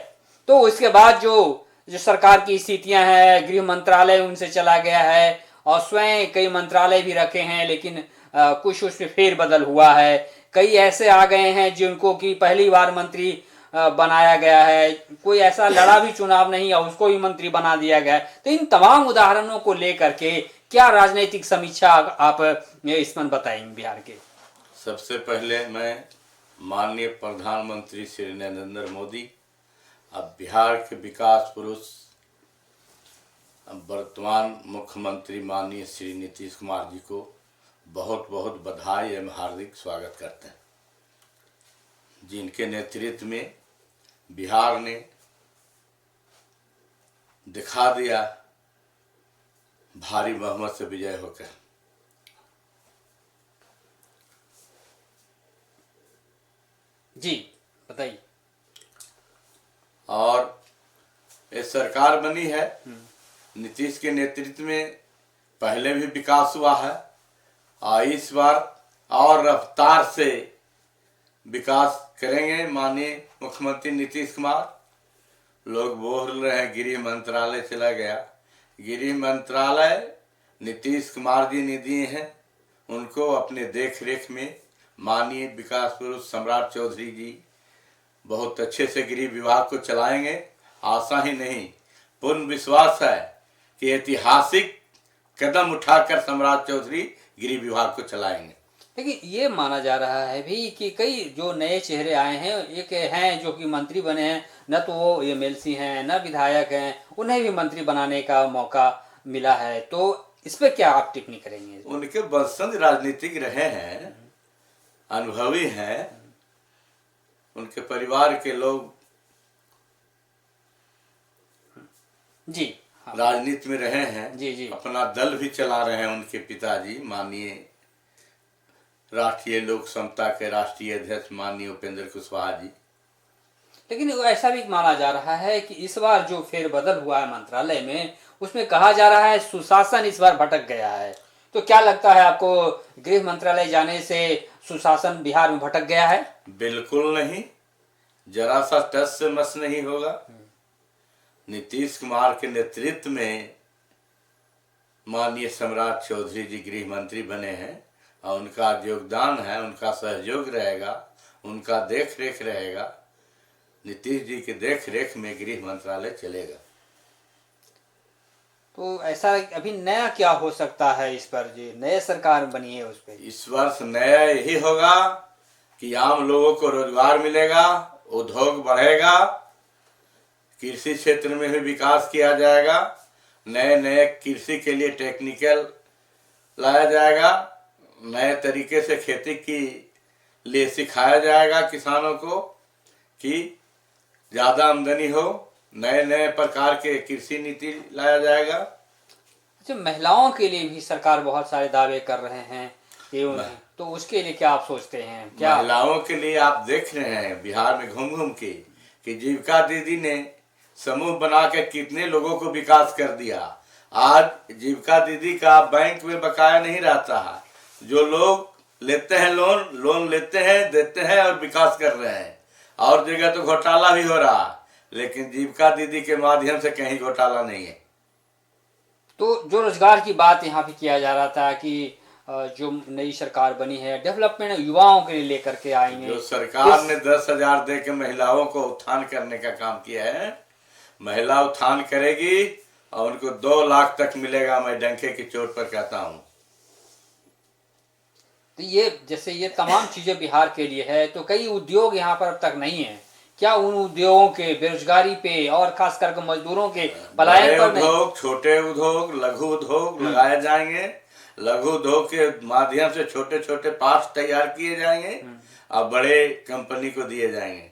तो उसके बाद जो सरकार की स्थितियां हैं, गृह मंत्रालय उनसे चला गया है और स्वयं कई मंत्रालय भी रखे हैं, लेकिन कुछ उसमें फेरबदल हुआ है। कई ऐसे आ गए हैं जिनको कि पहली बार मंत्री बनाया गया है, कोई ऐसा लड़ा भी चुनाव नहीं है उसको भी मंत्री बना दिया गया है। तो इन तमाम उदाहरणों को लेकर के क्या राजनीतिक समीक्षा आप इसमें बताएंगे बिहार के? सबसे पहले मैं माननीय प्रधानमंत्री श्री नरेंद्र मोदी, अब बिहार के विकास पुरुष वर्तमान मुख्यमंत्री माननीय श्री नीतीश कुमार जी को बहुत बहुत बधाई एवं हार्दिक स्वागत करते हैं, जिनके नेतृत्व में बिहार ने दिखा दिया भारी बहुमत से विजय होकर। जी बताइए। और ये सरकार बनी है नीतीश के नेतृत्व में, पहले भी विकास हुआ है और इस बार और रफ्तार से विकास करेंगे माननीय मुख्यमंत्री नीतीश कुमार। लोग बोल रहे हैं गृह मंत्रालय चला गया, गृह मंत्रालय नीतीश कुमार जी ने दिए हैं, उनको अपने देख रेख में माननीय विकास पुरुष सम्राट चौधरी जी बहुत अच्छे से गृह विभाग को चलाएंगे। आशा ही नहीं, पूर्ण विश्वास है कि ऐतिहासिक कदम उठाकर सम्राट चौधरी गृह विभाग को चलाएंगे। लेकिन ये माना जा रहा है भी कि कई जो नए चेहरे आए हैं, एक हैं जो कि मंत्री बने हैं, न तो वो एमएलसी हैं न विधायक हैं, उन्हें भी मंत्री बनाने का मौका मिला है। तो इस पर क्या आप टिप्पणी करेंगे? उनके वंशज राजनीतिक रहे हैं, अनुभवी हैं, उनके परिवार के लोग जी राजनीति में रहे हैं, जी अपना दल भी चला रहे हैं। उनके पिताजी माननीय राष्ट्रीय लोक समता के राष्ट्रीय अध्यक्ष माननीय उपेंद्र कुशवाहा जी। लेकिन ऐसा भी माना जा रहा है कि इस बार जो फेरबदल हुआ है मंत्रालय में, उसमें कहा जा रहा है सुशासन इस बार भटक गया है। तो क्या लगता है आपको, गृह मंत्रालय जाने से सुशासन बिहार में भटक गया है? बिल्कुल नहीं, जरा सा टस से मस नहीं होगा। नीतीश कुमार के नेतृत्व में माननीय सम्राट चौधरी जी गृह मंत्री बने हैं और उनका योगदान है, उनका सहयोग रहेगा, उनका देख रेख रहेगा। नीतीश जी के देख रेख में गृह मंत्रालय चलेगा। तो ऐसा अभी नया क्या हो सकता है इस पर, जो नए सरकार बनी है उस पर? इस वर्ष नया यही होगा कि आम लोगों को रोजगार मिलेगा, उद्योग बढ़ेगा, कृषि क्षेत्र में भी विकास किया जाएगा, नए नए कृषि के लिए टेक्निकल लाया जाएगा, नए तरीके से खेती के लिए सिखाया जाएगा किसानों को कि ज़्यादा आमदनी हो, नए नए प्रकार के कृषि नीति लाया जाएगा। अच्छा, महिलाओं के लिए भी सरकार बहुत सारे दावे कर रहे हैं, तो उसके लिए क्या आप सोचते हैं? क्या महिलाओं के लिए आप देख रहे हैं बिहार में घूम घूम के कि जीविका दीदी ने समूह बना के कितने लोगों को विकास कर दिया। आज जीविका दीदी का बैंक में बकाया नहीं रहता है, जो लोग लेते हैं लोन लेते हैं, देते हैं और विकास कर रहे हैं। और जगह तो घोटाला भी हो रहा है, लेकिन जीविका दीदी के माध्यम से कहीं घोटाला नहीं है। तो जो रोजगार की बात यहाँ भी किया जा रहा था कि जो नई सरकार बनी है डेवलपमेंट युवाओं के लिए लेकर के आएंगे, जो सरकार ने 10,000 दे के महिलाओं को उत्थान करने का काम किया है, महिला उत्थान करेगी और उनको 2 लाख तक मिलेगा, मैं डंके की चोट पर कहता हूँ। तो ये जैसे ये तमाम चीजें बिहार के लिए है, तो कई उद्योग यहाँ पर अब तक नहीं है। क्या उन उद्योगों के बेरोजगारी पे और खास करके मजदूरों के पलायन पर नहीं? छोटे उद्योग, लघु उद्योग लगाए जाएंगे। लघु उद्योग के माध्यम से छोटे छोटे पार्ट्स तैयार किए जाएंगे अब बड़े कंपनी को दिए जाएंगे।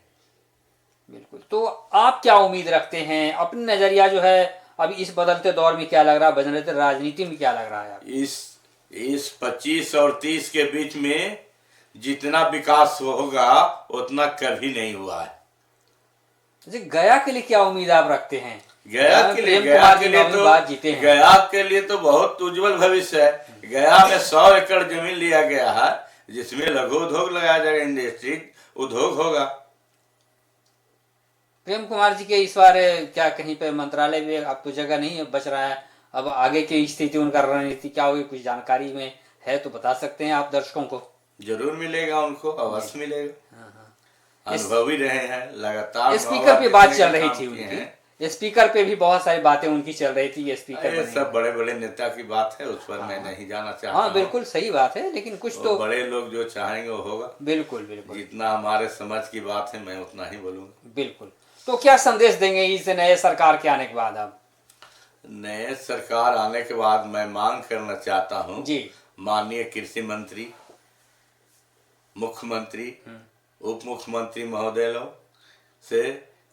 बिल्कुल। तो आप क्या उम्मीद रखते हैं, अपनी नजरिया जो है अभी इस बदलते दौर में क्या लग रहा है, बदलते राजनीति में क्या लग रहा है? इस 25 और 30 के बीच में जितना विकास होगा उतना कभी नहीं हुआ है। गया के लिए क्या उम्मीद आप रखते हैं? गया के लिए तो बहुत उज्जवल भविष्य है। गया में 100 एकड़ जमीन लिया गया है जिसमें लघु उद्योग लगाया जाएगा, इंडस्ट्री उद्योग होगा। प्रेम कुमार जी के इस बार क्या कहीं पे मंत्रालय में आपको जगह नहीं बच रहा है, अब आगे की स्थिति उनका रणनीति क्या होगी, कुछ जानकारी में है तो बता सकते हैं आप दर्शकों को? जरूर मिलेगा, उनको अवश्य मिलेगा। अनुभवी रहे हैं लगातार। स्पीकर पे बात चल रही थी उनकी, स्पीकर पे भी बहुत सारी बातें उनकी चल रही थी। स्पीकर ये सब बड़े बड़े नेता की बात है, उस पर मैं नहीं जाना चाहता। हाँ बिल्कुल सही बात है, लेकिन कुछ तो बड़े लोग जो चाहेंगे वो होगा। बिल्कुल बिल्कुल, जितना हमारे समझ की बात है मैं उतना ही बोलूंगा। बिल्कुल। तो क्या संदेश देंगे इस नए सरकार के आने के बाद? आप नए सरकार आने के बाद मैं मांग करना चाहता हूँ जी, माननीय कृषि मंत्री, मुख्यमंत्री, उप मुख्यमंत्री महोदय लोग से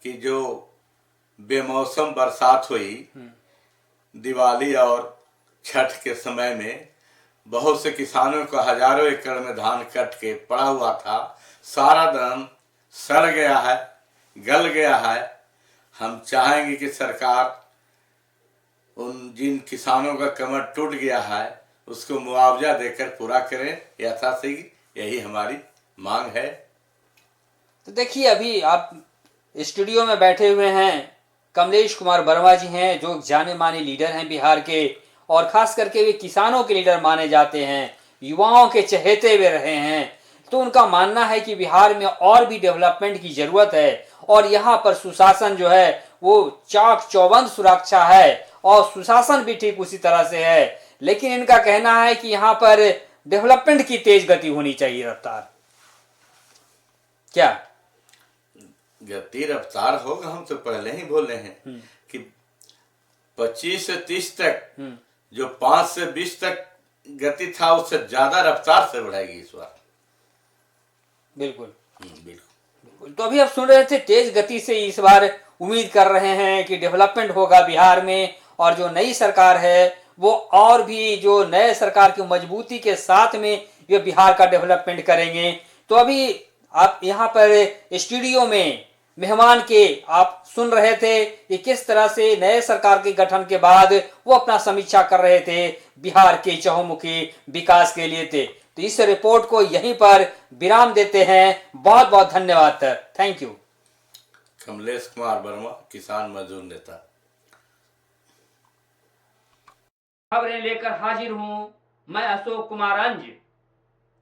कि जो बेमौसम बरसात हुई दिवाली और छठ के समय में, बहुत से किसानों को हजारों एकड़ में धान कट के पड़ा हुआ था, सारा धान सड़ गया है, गल गया है। हम चाहेंगे कि सरकार उन जिन किसानों का कमर टूट गया है उसको मुआवजा देकर पूरा करें यथाशीघ्र, यही हमारी मांग है। तो देखिए अभी आप स्टूडियो में बैठे हुए हैं, कमलेश कुमार वर्मा जी हैं जो जाने माने लीडर हैं बिहार के, और खास करके वे किसानों के लीडर माने जाते हैं, युवाओं के चहेते हुए रहे हैं। तो उनका मानना है कि बिहार में और भी डेवलपमेंट की जरूरत है और यहाँ पर सुशासन जो है वो चाक चौबंद सुरक्षा है और सुशासन भी ठीक उसी तरह से है। लेकिन इनका कहना है कि यहाँ पर डेवलपमेंट की तेज गति होनी चाहिए, रफ्तार। क्या गति रफ्तार होगा? हम तो पहले ही बोले हैं कि 25 से 30 तक जो 5 से 20 तक गति था उससे ज्यादा रफ्तार से बढ़ाएगी इस बार। बिल्कुल बिल्कुल। तो अभी आप सुन रहे थे, तेज गति से इस बार उम्मीद कर रहे हैं कि डेवलपमेंट होगा बिहार में, और जो नई सरकार है वो और भी जो नए सरकार की मजबूती के साथ में ये बिहार का डेवलपमेंट करेंगे। तो अभी आप यहाँ पर स्टूडियो में मेहमान के आप सुन रहे थे कि किस तरह से नए सरकार के गठन के बाद वो अपना समीक्षा कर रहे थे, बिहार के चहुमुखी विकास के लिए थे। तो इस रिपोर्ट को यहीं पर विराम देते हैं। बहुत बहुत धन्यवाद, थैंक यू। कमलेश कुमार वर्मा, किसान मजदूर नेता। खबरें लेकर हाजिर हूं मैं अशोक कुमार अंज।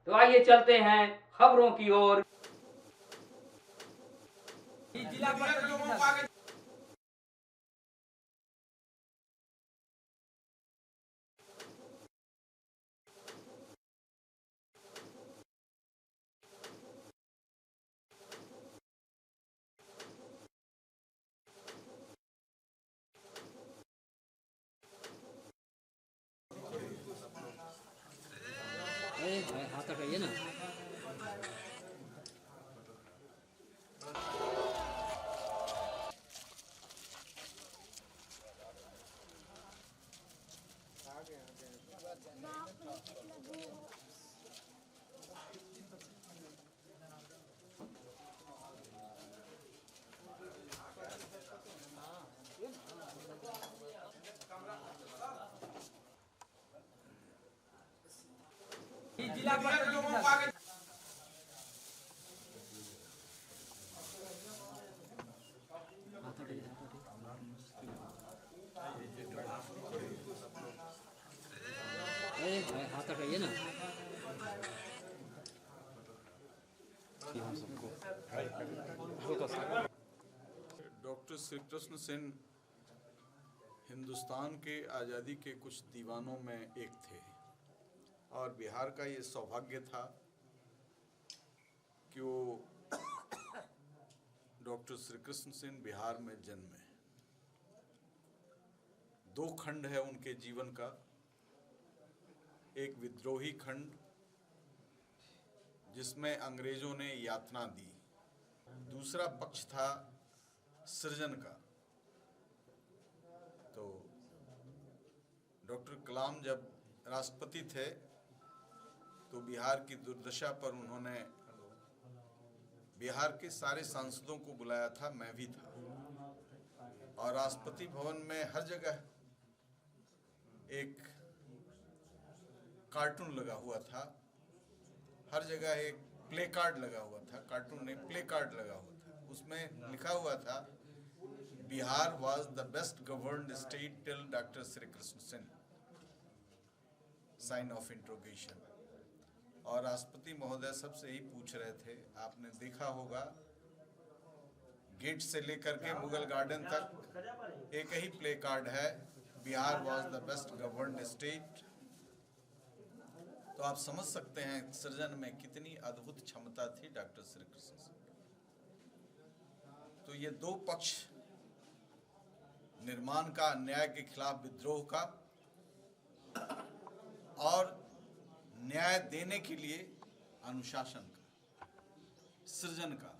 तो आइए चलते हैं खबरों की ओर। हाथ हटाइए ना। हाथ हटाइए ना। डॉक्टर श्री कृष्ण सेन हिंदुस्तान के आज़ादी के कुछ दीवानों में एक थे और बिहार का ये सौभाग्य था कि वो डॉक्टर श्री कृष्ण सेन बिहार में जन्मे। 2 खंड है उनके जीवन का, एक विद्रोही खंड जिसमें अंग्रेजों ने यातना दी। दूसरा पक्ष था सृजन का। तो डॉक्टर कलाम जब राष्ट्रपति थे तो बिहार की दुर्दशा पर उन्होंने बिहार के सारे सांसदों को बुलाया था, मैं भी था, और राष्ट्रपति भवन में हर जगह एक कार्टून लगा हुआ था, हर जगह एक प्ले कार्ड लगा हुआ था, कार्टून नहीं प्ले कार्ड लगा हुआ था। उसमें लिखा हुआ था, Bihar was the best governed state till doctor Shri Krishna Sen, sign of interrogation. और राष्ट्रपति महोदय सबसे ही पूछ रहे थे, आपने देखा होगा गेट से लेकर के मुगल गार्डन तक एक ही प्ले कार्ड है, Bihar was the best governed state. तो आप समझ सकते हैं सृजन में कितनी अद्भुत क्षमता थी डॉक्टर श्री कृष्ण सिंह। तो ये दो पक्ष, निर्माण का, अन्याय के खिलाफ विद्रोह का, और न्याय देने के लिए अनुशासन का, सृजन का।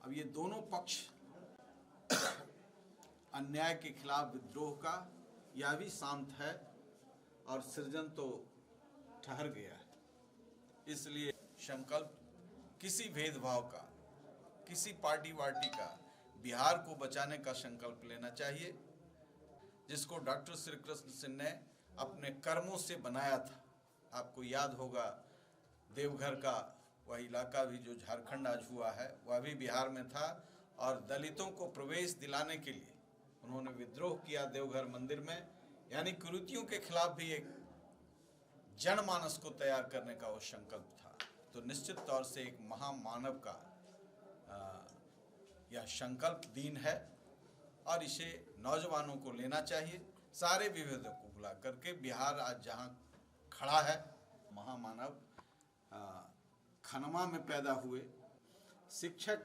अब ये दोनों पक्ष, अन्याय के खिलाफ विद्रोह का यह भी शांत है, और सृजन तो ठहर गया है। इसलिए संकल्प किसी भेदभाव का, किसी पार्टी वार्टी का, बिहार को बचाने का संकल्प लेना चाहिए, जिसको डॉक्टर श्री कृष्ण सिंह ने अपने कर्मों से बनाया था। आपको याद होगा देवघर का वह इलाका भी जो झारखंड आज हुआ है, वह भी बिहार में था, और दलितों को प्रवेश दिलाने के लिए उन्होंने विद्रोह किया देवघर मंदिर में। यानी कुरीतियों के खिलाफ भी एक जनमानस को तैयार करने का वो संकल्प था। तो निश्चित तौर से एक महामानव का यह संकल्प दिन है, और इसे नौजवानों को लेना चाहिए, सारे विभेदों को भुला करके। बिहार आज जहाँ खड़ा है, महामानव खनमा में पैदा हुए। शिक्षक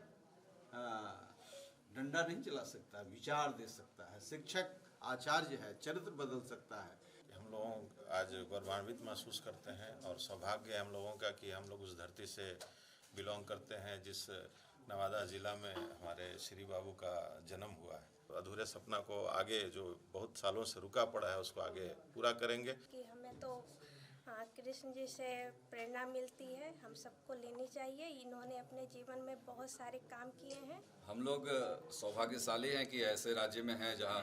डंडा नहीं चला सकता, विचार दे सकता है। शिक्षक आचार्य है, चरित्र बदल सकता है। हम लोग आज गौरवान्वित महसूस करते हैं, और सौभाग्य है हम लोगों का कि हम लोग उस धरती से बिलोंग करते हैं जिस नवादा ज़िला में हमारे श्री बाबू का जन्म हुआ है। अधूरे सपना को आगे, जो बहुत सालों से रुका पड़ा है, उसको आगे पूरा करेंगे। कि हमें तो कृष्ण जी से प्रेरणा मिलती है, हम सबको लेनी चाहिए। इन्होंने अपने जीवन में बहुत सारे काम किए हैं। हम लोग सौभाग्यशाली हैं कि ऐसे राज्य में हैं जहां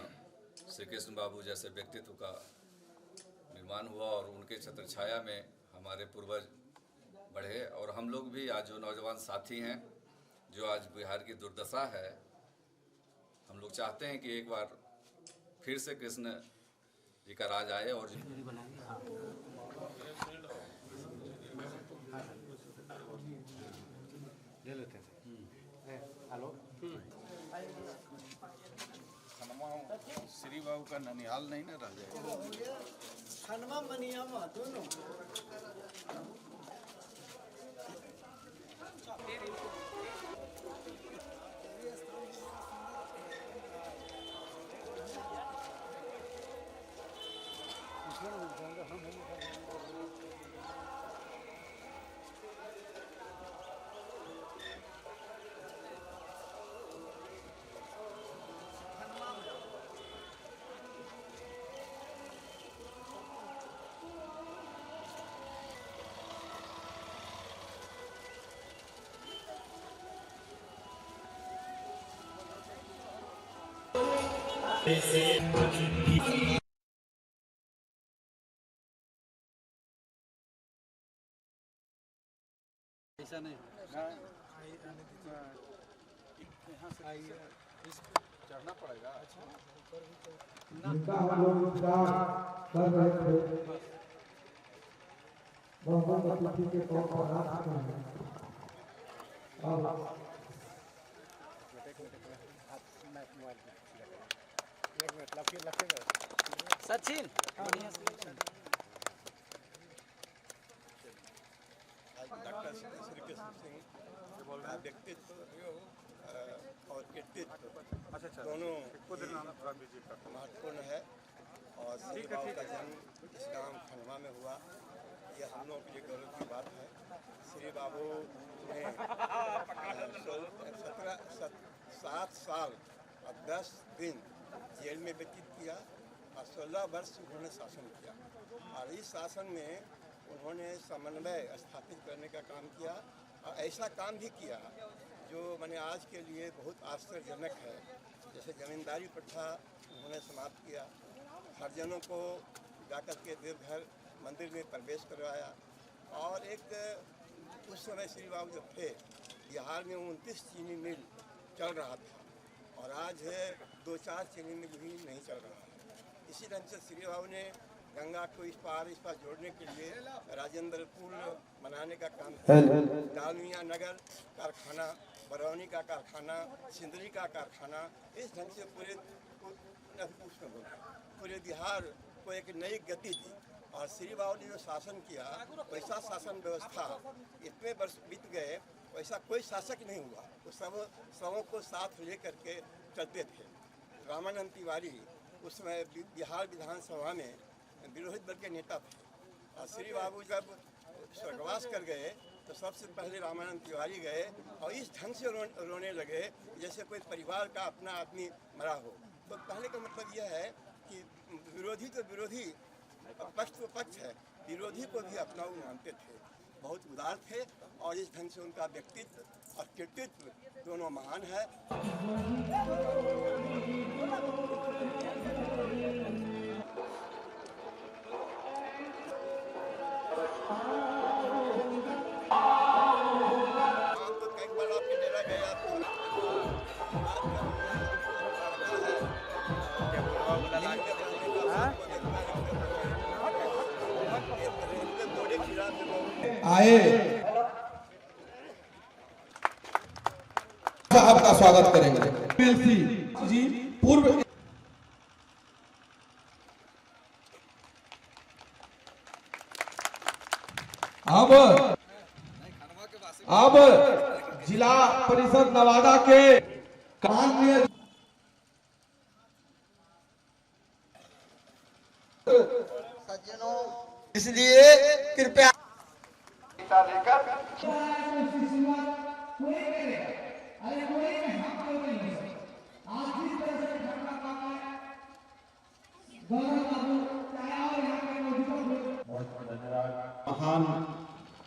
श्री कृष्ण बाबू जैसे व्यक्तित्व का निर्माण हुआ, और उनके छत्र छाया में हमारे पूर्वज बढ़े। और हम लोग भी आज जो नौजवान साथी हैं, जो आज बिहार की दुर्दशा है, हम लोग चाहते हैं कि एक बार फिर से कृष्ण जी का राज आए। और ले लेते हैं। हेलो, श्री बाबू का ननिहाल नहीं ना रह जाएगा। खनमा मनियामा दोनों। ऐसा नहीं यहाँ से चढ़ना पड़ेगा। अच्छा, जिनका हम लोग इंतजार कर रहे थे, बहुत अतिथि के तौर पर आ चुके हैं। सचिन डॉक्टर श्री कृष्ण सिंह का व्यक्तित्व और कृतित्व दोनों महत्वपूर्ण है। और श्री बाबू का जन्म इस गांव खनवा में हुआ। ये हम लोगों के लिए गौरव की बात है। श्री बाबू ने 7 साल और 10 दिन जेल में व्यतीत किया और 16 वर्ष उन्होंने शासन किया और इस शासन में उन्होंने समन्वय स्थापित करने का काम किया और ऐसा काम भी किया जो मैंने आज के लिए बहुत आश्चर्यजनक है। जैसे जमींदारी प्रथा उन्होंने समाप्त किया, हरिजनों को जाकर के देवघर मंदिर में प्रवेश करवाया और एक उस समय श्री बाबू जब थे बिहार में 29 चीनी मिल चल रहा था और आज 2-4 चीनी मिल भी नहीं चल रहा है। इसी ढंग से श्री बाबू ने गंगा को इस पार जोड़ने के लिए राजेंद्र पुल बनाने का काम किया, डालमिया नगर कारखाना, बरौनी का कारखाना, सिंदरी का कारखाना, इस ढंग से पूरे बिहार को एक नई गति दी। और श्री बाबू ने जो शासन किया वैसा शासन व्यवस्था इतने वर्ष बीत गए वैसा कोई शासक नहीं हुआ, वो सबों को साथ ले करके चलते थे। रामानंद तिवारी उस समय बिहार विधानसभा में विरोधी दल के नेता थे और श्री बाबू जब स्वर्गवास कर गए तो सबसे पहले रामानंद तिवारी गए और इस ढंग से रोने लगे जैसे कोई परिवार का अपना आदमी मरा हो। तो कहने का मतलब यह है कि विरोधी तो विरोधी, पक्ष तो पक्ष है, विरोधी को भी अपना वो मानते थे, बहुत उदार थे और इस ढंग से उनका व्यक्तित्व और कृतित्व दोनों महान है। आए आपका स्वागत करेंगे जी। पूर्व अब जिला परिषद नवादा के माननीय सज्जनों, इसलिए कृपया महान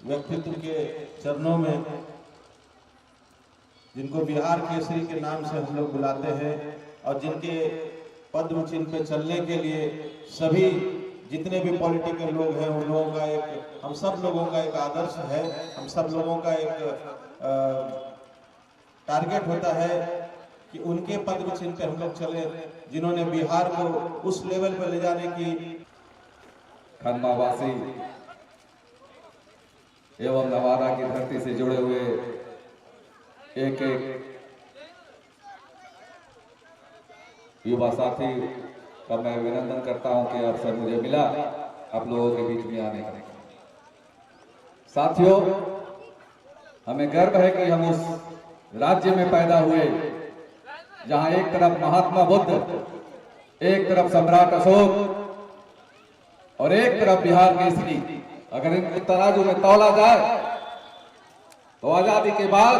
व्यक्तित्व के चरणों में, जिनको बिहार केसरी के नाम से हम लोग बुलाते हैं और जिनके पद्म चिन्ह पे चलने के लिए सभी जितने भी पॉलिटिकल लोग हैं उन लोगों का एक, हम सब लोगों का एक आदर्श है, हम सब लोगों का एक टारगेट होता है कि उनके पद्म चिन्ह पे हम लोग चले, जिन्होंने बिहार को उस लेवल पर ले जाने की। खनमावासी एवं नवादा की धरती से जुड़े हुए एक युवा साथी का मैं अभिनंदन करता हूं कि अवसर मुझे मिला आप लोगों के बीच में आने का। साथियों, हमें गर्व है कि हम उस राज्य में पैदा हुए जहां एक तरफ महात्मा बुद्ध, एक तरफ सम्राट अशोक और एक तरफ बिहार केसरी। अगर इन तराजू में तौला जाए तो आजादी के बाद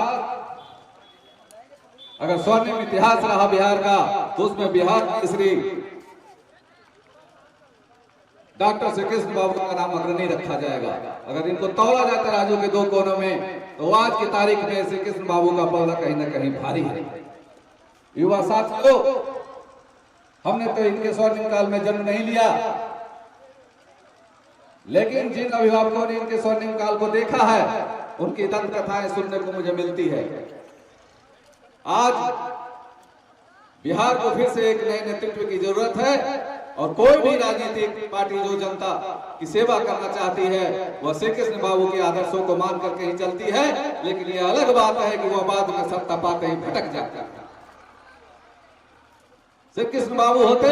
अगर स्वर्णिम इतिहास रहा बिहार का तो उसमें बिहार केसरी डॉक्टर श्री कृष्ण बाबू का नाम अग्रणी रखा जाएगा। अगर इनको तौला जाता तराजू के दो कोनों में तो आज की तारीख में श्री कृष्ण बाबू का पलड़ा कहीं ना कहीं भारी है। युवा साथियों, हमने तो इनके स्वर्णिम काल में जन्म नहीं लिया, लेकिन जिन अभिभावकों ने इनके स्वर्णिम काल को देखा है उनकी दंत कथाएं सुनने को मुझे मिलती है। आज बिहार को फिर से एक नए नेतृत्व की जरूरत है और कोई भी राजनीतिक पार्टी जो जनता की सेवा करना चाहती है वह श्री कृष्ण बाबू के आदर्शों को मान करके ही चलती है। लेकिन यह अलग बात है कि वह बाद में सत्ता पाते ही भटक जाता है। श्री कृष्ण बाबू होते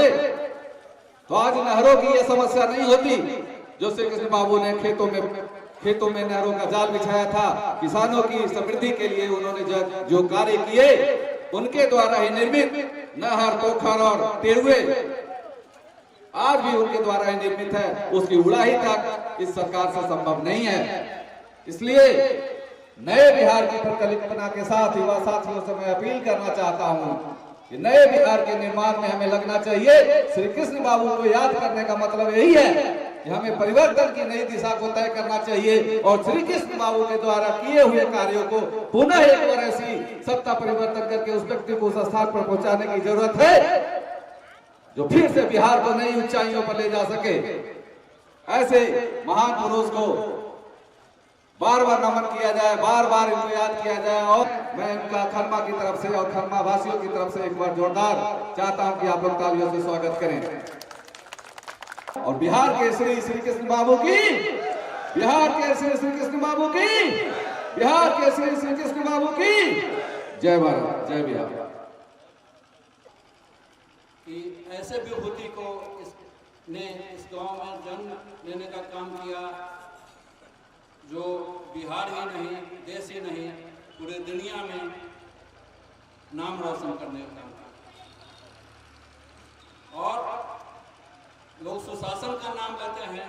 तो आज नहरों की यह समस्या नहीं होती जो श्री कृष्ण बाबू ने खेतों में नहरों का जाल बिछाया था। किसानों की समृद्धि के लिए उन्होंने जो कार्य किए उनके द्वारा ही निर्मित नहर, पोखर और टेरुए आज भी उनके द्वारा ही निर्मित है, उसकी उड़ाही तक इस सरकार से संभव नहीं है। इसलिए नए बिहार की परिकल्पना के साथ युवा साथियों से मैं अपील करना चाहता हूं कि नए बिहार के निर्माण में हमें लगना चाहिए। श्री कृष्ण बाबू को याद करने का मतलब यही है कि हमें परिवर्तन की नई दिशा को तय करना चाहिए और श्री कृष्ण बाबू के द्वारा किए हुए कार्यों को पुनः एक बार ऐसी सत्ता परिवर्तन करके उस व्यक्ति को उस स्थान पर पहुंचाने की जरूरत है जो फिर से बिहार को नई ऊंचाइयों पर ले जा सके। ऐसे महान पुरुष को बार बार नमन किया जाए, बार बार इनको याद किया जाए और मैं इनका खरमा की तरफ से और खरमा वासियों की तरफ से एक बार जोरदार चाहता हूं कि आप लोग तालियों से स्वागत करें। और बिहार के श्री कृष्ण बाबू की, बिहार के श्री कृष्ण बाबू की, बिहार के श्री कृष्ण बाबू की जय भारत, जय बिहार। कि ऐसे विभूति को इस गांव में जन्म लेने का काम किया जो बिहार ही नहीं, देश ही नहीं, पूरे दुनिया में नाम रोशन करने का काम किया। और लोग सुशासन का नाम लेते हैं,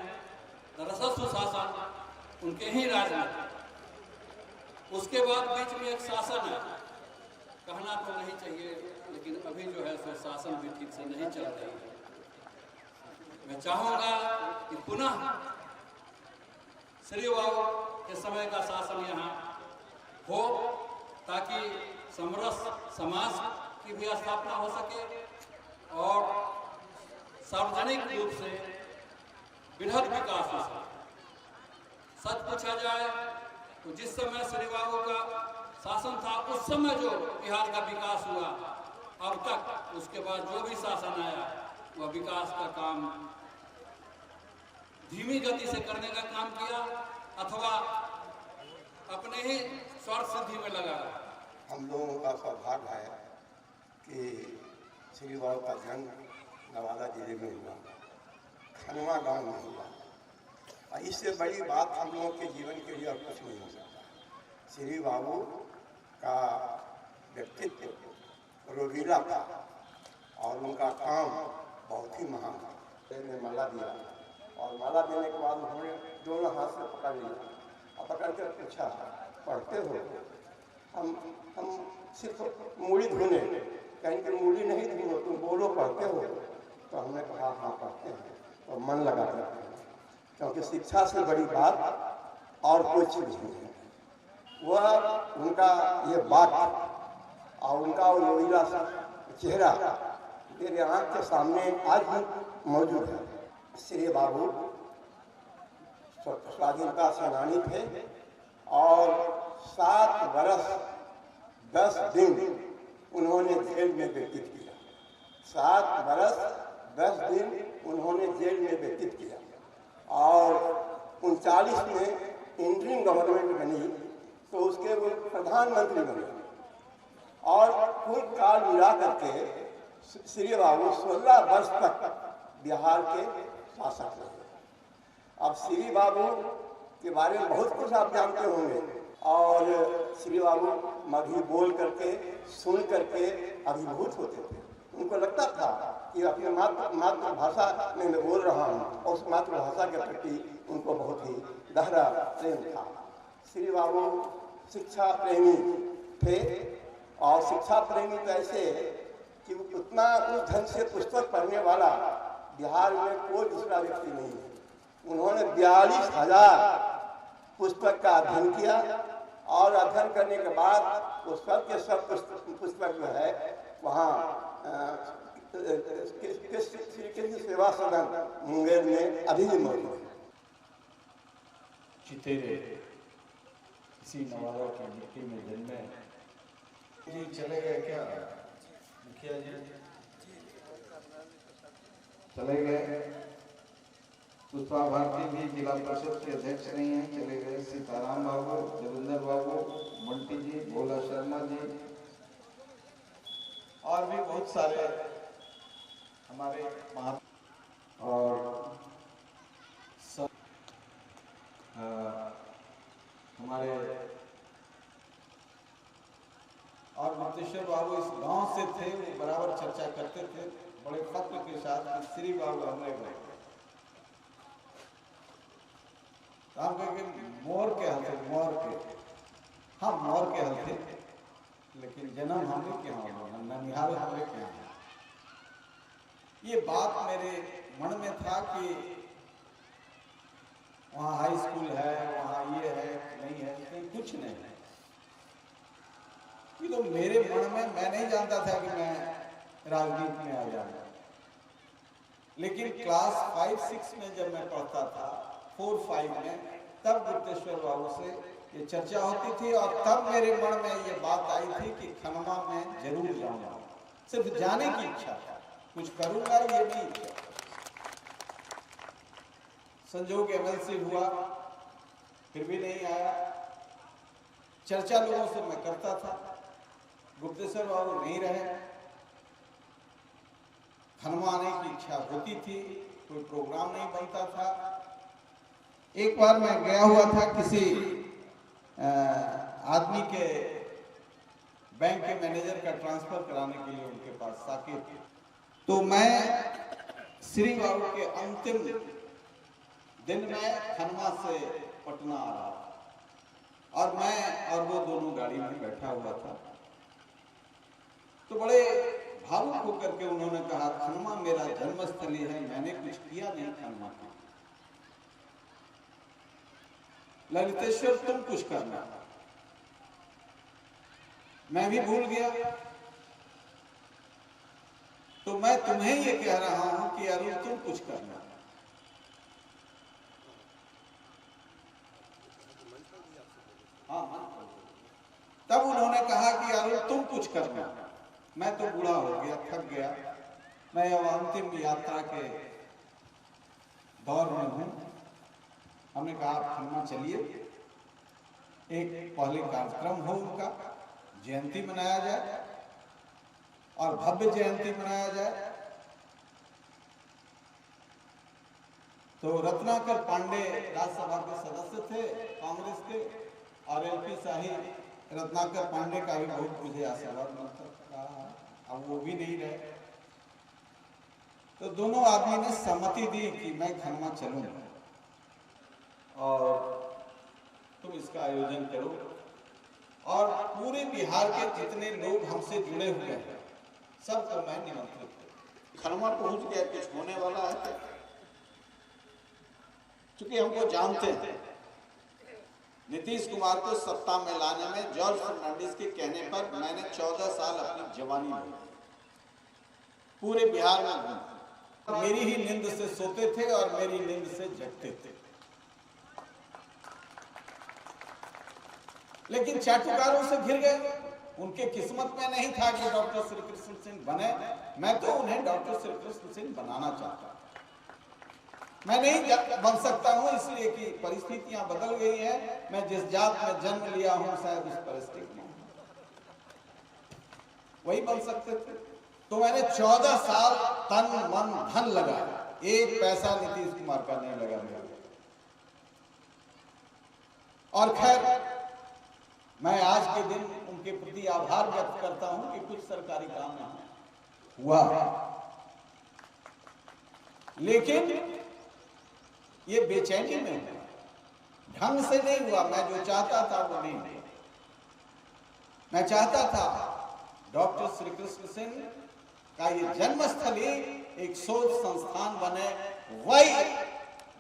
दरअसल सुशासन उनके ही राज में। उसके बाद बीच में एक शासन है, कहना तो नहीं चाहिए लेकिन अभी जो है सुशासन भी ठीक से नहीं चल रही है। मैं चाहूँगा कि पुनः श्री बाबू के समय का शासन यहाँ हो ताकि समरस समाज की भी स्थापना हो सके और सार्वजनिक रूप से बृहद विकास हो सके। सच पूछा जाए तो जिस समय श्री बाबू का शासन था उस समय जो बिहार का विकास हुआ अब तक, उसके बाद जो भी शासन आया वह विकास का काम धीमी गति से करने का काम किया अथवा अपने ही स्वार्थ सिद्धि में लगा। हम लोगों का सौभाग्य है कि श्री बाबू का जन्म नवादा जिले में हुआ, खनवा गांव में हुआ और इससे बड़ी बात हम लोगों के जीवन के लिए और कुछ नहीं हो सकता। श्री बाबू का व्यक्तित्व रोगीला था और उनका काम बहुत ही महान था। मैंने माला दिया और माला देने के बाद उन्होंने दोनों हाथ से पकड़ लिया और पकड़ कर पूछा, पढ़ते हो? हम सिर्फ मूड़ी धुने, कहीं की मूड़ी नहीं धुनो, तुम बोलो पढ़ते हो? तो हमने कहा हाँ पढ़ते हैं, तो मन लगा करते हैं, क्योंकि शिक्षा से बड़ी बात और कोई चीज़ नहीं है। वह उनका ये बात और उनका वो लोहीला सा चेहरा मेरे आँख के सामने आज भी मौजूद है। श्री बाबू स्वाधीनता सेनानी थे और 7 वर्ष 10 दिन उन्होंने जेल में व्यतीत किया। 7 वर्ष 10 दिन उन्होंने जेल में व्यतीत किया और 39 में इंटरिम गवर्नमेंट बनी तो उसके वो प्रधानमंत्री बने और कुल काल मिला करके श्री बाबू 16 वर्ष तक बिहार के शासक रहे। अब श्री बाबू के बारे में बहुत कुछ आप जानते होंगे और श्री बाबू मगही बोल करके सुन करके अभिभूत होते थे। उनको लगता था कि अपने मातृभाषा में मैं बोल रहा हूँ और उस मातृभाषा के प्रति उनको बहुत ही गहरा प्रेम था। श्री बाबू शिक्षा प्रेमी थे और शिक्षा प्रेमी तो ऐसे कि उतना उस ढंग से पुस्तक पढ़ने वाला बिहार में कोई दूसरा व्यक्ति नहीं है। उन्होंने 42,000 पुस्तक का अध्ययन किया और अध्ययन करने के बाद वो सब के सब पुस्तक जो है वहाँ श्री कृष्ण सेवा सदन मुंगेर में अभी भी मौजूद है। चितेरे इसी नवादा की मिट्टी में जन्मे जी चले गए क्या मुखिया जी? चले गए। पुष्पा भारती भी जिला परिषद के अध्यक्ष नहीं है, चले गए। सीताराम बाबू, देवेंद्र बाबू, मंटी जी, भोला शर्मा जी और भी बहुत सारे हमारे और सब हमारे और मुक्तेश्वर बाबू इस गांव से थे, वो बराबर चर्चा करते थे। बड़े फख्र के साथ कि श्री बाबू हमरे गए। हम कहेंगे मोर के हल थे, मोर के, हाँ मोर के हल थे, लेकिन जन्म हमने के यहाँ हुआ, ननिहाल हमरे के यहाँ। ये बात मेरे मन में था कि वहाँ हाई स्कूल है, वहाँ ये है नहीं है, लेकिन कुछ नहीं है। तो मेरे मन में, मैं नहीं जानता था कि मैं राजनीति में आ जाऊंगा, लेकिन क्लास 5-6 में जब मैं पढ़ता था, 4-5 में, तब गुप्तेश्वर बाबू से ये चर्चा होती थी और तब मेरे मन में ये बात आई थी कि खनमा में जरूर जाऊंगा। सिर्फ जाने की इच्छा था, कुछ करूंगा ये नहीं था। संजोग एमएलसी हुआ, फिर भी नहीं आया। चर्चा लोगों से मैं करता था, गुप्तेश्वर बाबू नहीं रहे। खनमा आने की इच्छा होती थी, कोई प्रोग्राम नहीं बनता था। एक बार मैं गया हुआ था किसी आदमी के बैंक के मैनेजर का ट्रांसफर कराने के लिए उनके पास साकेत, तो मैं श्री बाबू के अंतिम दिन में खनमा से पटना आ रहा था और मैं और वो दोनों गाड़ी में बैठा हुआ था। तो बड़े भावुक होकर के उन्होंने कहा, खनमा मेरा जन्मस्थली है, मैंने कुछ किया नहीं खनमा का, ललितेश्वर तुम कुछ करना। मैं भी भूल गया। तो मैं तुम्हें ये कह रहा हूं कि अरुण तुम कुछ करना। हाँ, तब उन्होंने कहा कि अरुण तुम कुछ करना। मैं तो बूढ़ा हो गया, थक गया, मैं अब अंतिम यात्रा के दौर में हूं। हमने कहा आप खन्ना चलिए, एक पहले कार्यक्रम हो, उनका जयंती मनाया जाए और भव्य जयंती मनाया जाए। तो रत्नाकर पांडे राज्यसभा के सदस्य थे कांग्रेस के, और एलपी शाही रत्नाकर पांडे का भी बहुत मुझे आशीर्वाद मिलता था, अब वो भी नहीं रहे। तो दोनों आदमी ने सहमति दी कि मैं खन्ना चलूंगा और तुम इसका आयोजन करो, और पूरे बिहार के जितने लोग हमसे जुड़े हुए हैं सबको मैं निमंत्रित करूं। खन्ना पहुंच गया, कुछ होने वाला है, क्योंकि हमको जानते हैं। नीतीश कुमार को सत्ता में लाने में जॉर्ज फर्नांडिस के कहने पर मैंने 14 साल अपनी जवानी में पूरे बिहार में घूमा। मेरी ही नींद से सोते थे और मेरी नींद से जगते थे। लेकिन चाटुकारों से घिर गए। उनके किस्मत में नहीं था कि डॉक्टर श्री कृष्ण सिंह बने। मैं तो उन्हें डॉक्टर श्री कृष्ण सिंह बनाना चाहता। मैं नहीं बन सकता हूं इसलिए कि परिस्थितियां बदल गई हैं। मैं जिस जात में जन्म लिया हूं शायद उस परिस्थिति में वही बन सकते थे। तो मैंने 14 साल तन मन धन लगाया, एक पैसा नीतीश कुमार का नहीं लगा मेरा। और खैर मैं आज के दिन उनके प्रति आभार व्यक्त करता हूं कि कुछ सरकारी काम हुआ, लेकिन ये बेचैनी में हुआ, ढंग से नहीं हुआ। मैं जो चाहता था वो नहीं हुआ। मैं चाहता था डॉक्टर श्री कृष्ण सिंह का ये जन्मस्थली एक शोध संस्थान बने। वही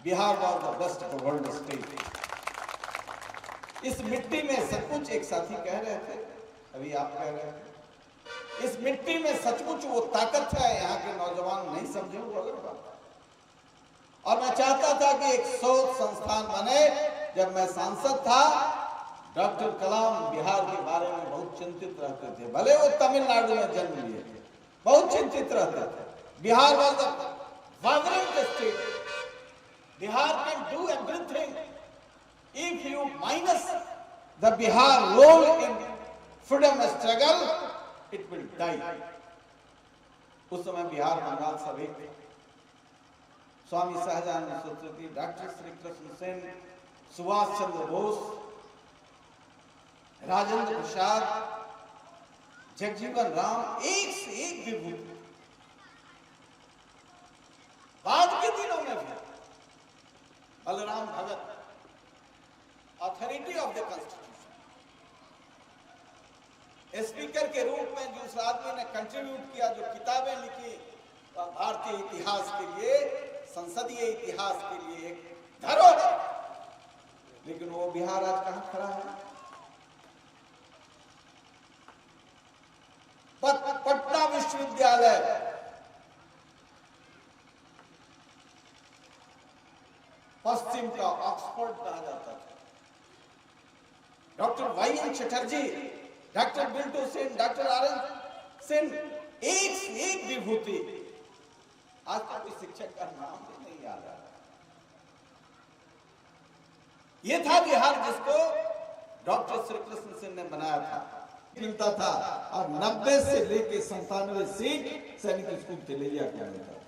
Bihar was the best governed state. इस मिट्टी में सचमुच, एक साथी कह रहे थे, अभी आप कह रहे थे, इस मिट्टी में सचमुच वो ताकत है। यहाँ के नौजवान नहीं समझे वो अलग बात। और मैं चाहता था कि एक शोध संस्थान बने। जब मैं सांसद था, डॉक्टर कलाम बिहार के बारे में बहुत चिंतित रहते थे, भले वो तमिलनाडु में जन्म लिए थे, बहुत चिंतित रहते थे। Bihar was the vibrant state. Bihar can do everything if you minus the Bihar role in freedom struggle, it will die. उस समय बिहार बंगाल सब एक थे। स्वामी सहजानंद सरस्वती, डॉक्टर श्री कृष्ण सेन, सुभाष चंद्र बोस, राजेंद्र प्रसाद, जगजीवन राम, एक से एक विभूति। बाद के दिनों में भी Balram Bhagat authority of the constitution speaker के रूप में जिस आदमी ने कंट्रीब्यूट किया, जो किताबें लिखी भारतीय इतिहास के लिए, संसदीय इतिहास के लिए एक धरोहर, लेकिन वो बिहार आज कहां खड़ा है? पटना विश्वविद्यालय पश्चिम का ऑक्सफोर्ड कहा जाता था। Doctor Y N. Chatterjee, doctor Biltu Sen, doctor R N. Sen, एक से एक विभूति। आज तक कोई शिक्षक का नाम भी नहीं याद आ रहा। ये था बिहार जिसको डॉक्टर श्री कृष्ण सेन ने बनाया था, मिलता था, और 90 से लेके 97 सीट सैनिक स्कूल तेलिया किया गया था।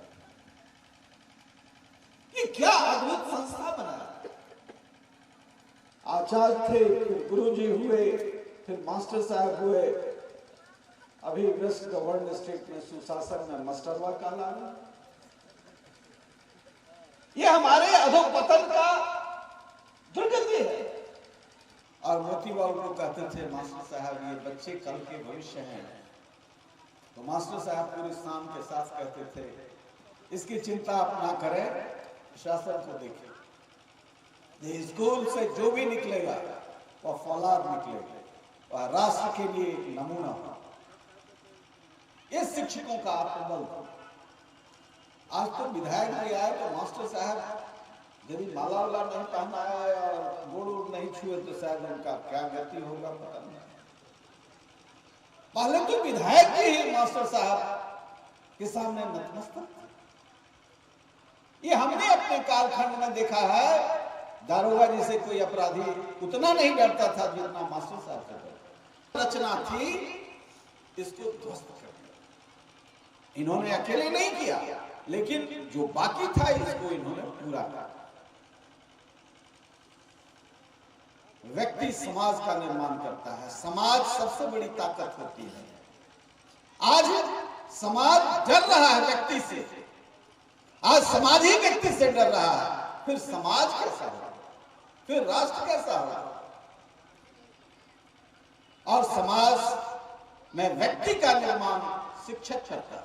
ये क्या अद्भुत संस्था बनाया। आचार्य थे, फिर गुरुजी हुए, फिर मास्टर साहब हुए, अभी वेस्ट गवर्न स्टेट में सुशासन में मास्टरवा कहला। ये हमारे अधोपतन का दुर्गति है। और मोती बाबू को कहते थे मास्टर साहब ये बच्चे कल के भविष्य हैं, तो मास्टर साहब पूरे शाम के साथ कहते थे इसकी चिंता आप ना करें, शासन को देखें, ये स्कूल से जो भी निकलेगा वह फौलाद निकलेगा, वह राष्ट्र के लिए एक नमूना हो। ये शिक्षकों का आत्मबल। आज तो विधायक भी आए तो मास्टर साहब यदि माला वाला नहीं पहना है और गोड़ नहीं छुए तो शायद उनका क्या गति होगा पता नहीं। पहले तो विधायक भी ही मास्टर साहब के सामने नतमस्तक थे। ये हमने अपने कालखंड में देखा है, दारोगा जी से कोई अपराधी उतना नहीं डरता था जितना मास्टर साहब से डरता। रचना थी इसको ध्वस्त कर दिया। इन्होंने अकेले नहीं किया, लेकिन जो बाकी था इसको इन्होंने पूरा किया। व्यक्ति समाज का निर्माण करता है, समाज सबसे बड़ी ताकत होती है। आज समाज डर रहा है व्यक्ति से, आज समाज ही व्यक्ति से डर रहा है, फिर समाज कैसा होगा, फिर राष्ट्र कैसा होगा? और समाज में व्यक्ति का निर्माण शिक्षक करता है।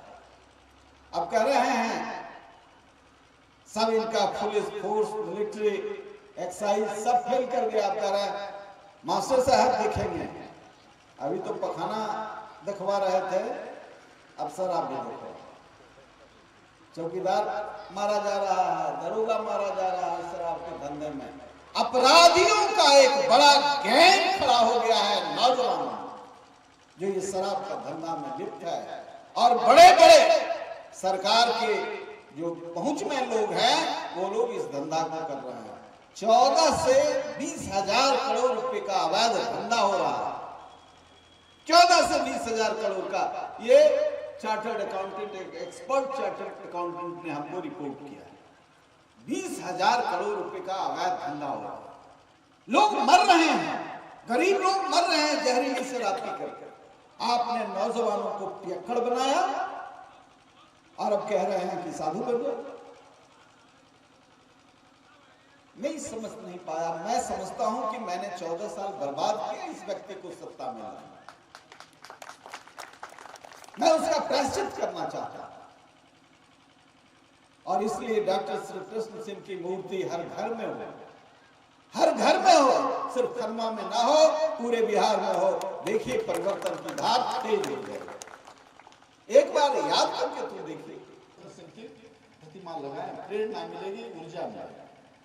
अब कह रहे हैं सब इनका पुलिस फोर्स, मिलिट्री, एक्साइज सब फेल कर गया। आप कह रहे हैं मास्टर साहब देखेंगे, अभी तो पखाना दिखवा रहे थे, अफसर आप भी देखो, चौकीदार मारा जा रहा है, दरोगा मारा जा रहा है शराब के धंधे में। अपराधियों का एक बड़ा गैंग खड़ा हो गया है, नौजवान जो ये शराब का धंधा में लिप्त है, और बड़े बड़े सरकार के जो पहुंच में लोग हैं वो लोग इस धंधा को कर रहे हैं। 14 से 20 हजार करोड़ रुपए का अवैध धंधा हो रहा है। 14 से 20 हजार करोड़ का ये चार्टर्ड अकाउंटेंट, एक एक्सपर्ट चार्टर्ड अकाउंटेंट ने हमको रिपोर्ट किया। 20 हजार करोड़ रुपए का अवैध धंधा हो रहा है। लोग मर रहे हैं, गरीब लोग मर रहे हैं जहरीली शराब पी करके। आपने नौजवानों को पियक्कड़ बनाया और अब कह रहे हैं कि साधु बन जाओ। नहीं समझ नहीं पाया। मैं समझता हूं कि मैंने 14 साल बर्बाद किया इस व्यक्ति को सत्ता में लाने। मैं उसका प्रायश्चित करना चाहता हूं, और इसलिए डॉक्टर श्री कृष्ण सिंह की मूर्ति हर घर में हो, हर घर में हो, सिर्फ खरमा में ना हो, पूरे बिहार में हो। देखिए परिवर्तन की धार तेज हो जाएगी। एक बार याद करके तू देखिए, प्रतिमा लगाए, प्रेरणा मिलेगी, ऊर्जा मिलेगी।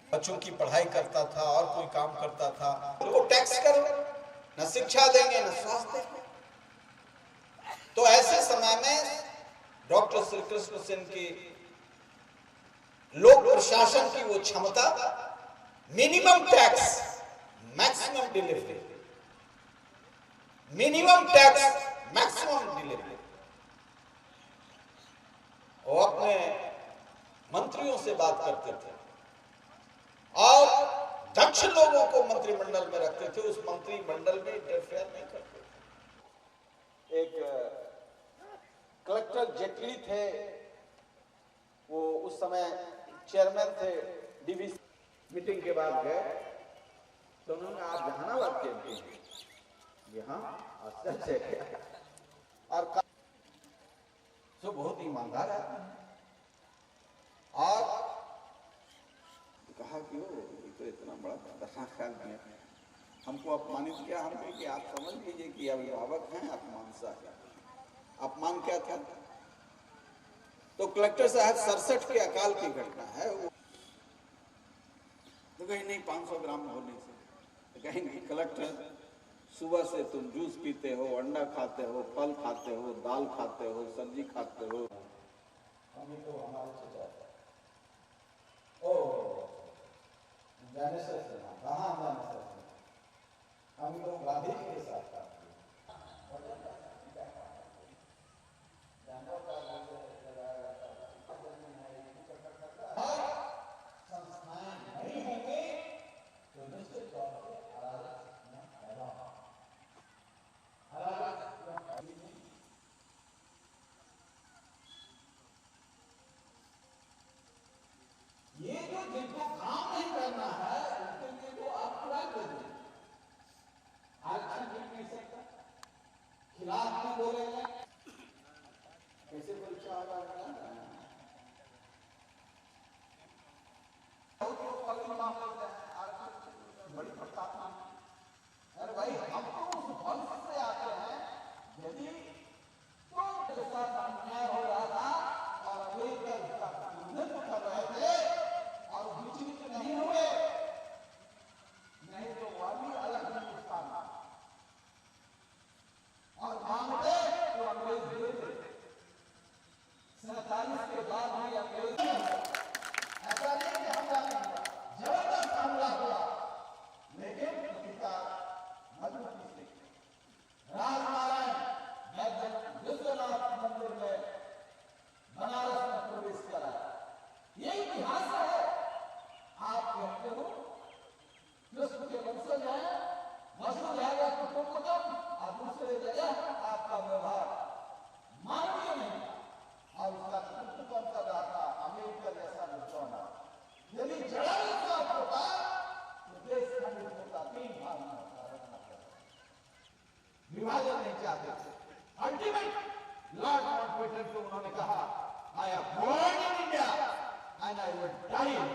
बच्चों की पढ़ाई करता था और कोई काम करता था, उनको टैक्स करो, न शिक्षा देंगे न स्वास्थ्य देंगे। तो ऐसे समय में डॉक्टर श्री कृष्ण सेन की लोक प्रशासन की वो क्षमता, minimum tax maximum delivery, minimum tax maximum delivery. वो अपने मंत्रियों से बात करते थे और दक्ष लोगों को मंत्रिमंडल में रखते थे, उस मंत्रिमंडल में इंटरफेयर नहीं करते थे। एक कलेक्टर जेटली थे, वो उस समय चेयरमैन थे डीवीसी, मीटिंग के बाद गए तो उन्होंने आप जहानाबाद के एमपी हैं? जी हाँ, आश्चर्य है। और तो बहुत ईमानदार है। और कहा कि वो तो इतना बड़ा ख्याल है, हमको अपमानित किया हमने कि आप समझ लीजिए कि अभिभावक हैं, अपमान सा है। अपमान क्या था? तो कलेक्टर साहब 67 के अकाल की घटना है वो, तो कहीं नहीं 500 ग्राम होने से, तो कहीं नहीं कलेक्टर सुबह से तुम जूस पीते हो, अंडा खाते हो, फल खाते हो, दाल खाते हो, सब्जी खाते हो। हम तो हमारे जाने से कहाँ जाने से हम लोग गांधी जी के साथ संस्थाएं नहीं होंगे तो निश्चित तौर पर ये जो जिनको काम नहीं करना है उनके लिए तो आप पूरा कर दें। आरक्षण मिल नहीं सकता, खिलाफ नहीं बोलेंगे, कैसे परीक्षा होगा? बड़ी प्रतापना। अरे भाई हम तो उस वंश से आते हैं, यदि तो के साथ अन्याय हो रहा था और अम्बेडकर उसका प्रतिनिधित्व कर रहे थे और विचलित नहीं हुए, नहीं तो वह भी अलग हिंदुस्तान और मांगते तो अंग्रेज देते। 47 के बाद भी अंग्रेज ऐसा नहीं कि हमला नहीं हुआ, जबरदस्त हमला हुआ, लेकिन प्रतिकार मजबूती से। राजनारायण विश्वनाथ मंदिर में बनारस में प्रवेश करा, ये इतिहास है। आप कहते हो कृष्ण के वंशज हैं, मशहूर जाएगा कुटुंबकम और दूसरे जगह आपका व्यवहार मानवीय नहीं और उसका कुटुंबकम का दाता अमेरिका जैसा विश्वास। यदि जड़ा विश्वास होता तो देश खंडित होता, 3 भाग में होता, विभाजन नहीं चाहते थे। अल्टीमेट लॉर्ड माउंटबेटन को उन्होंने कहा, I am born in India and I will die in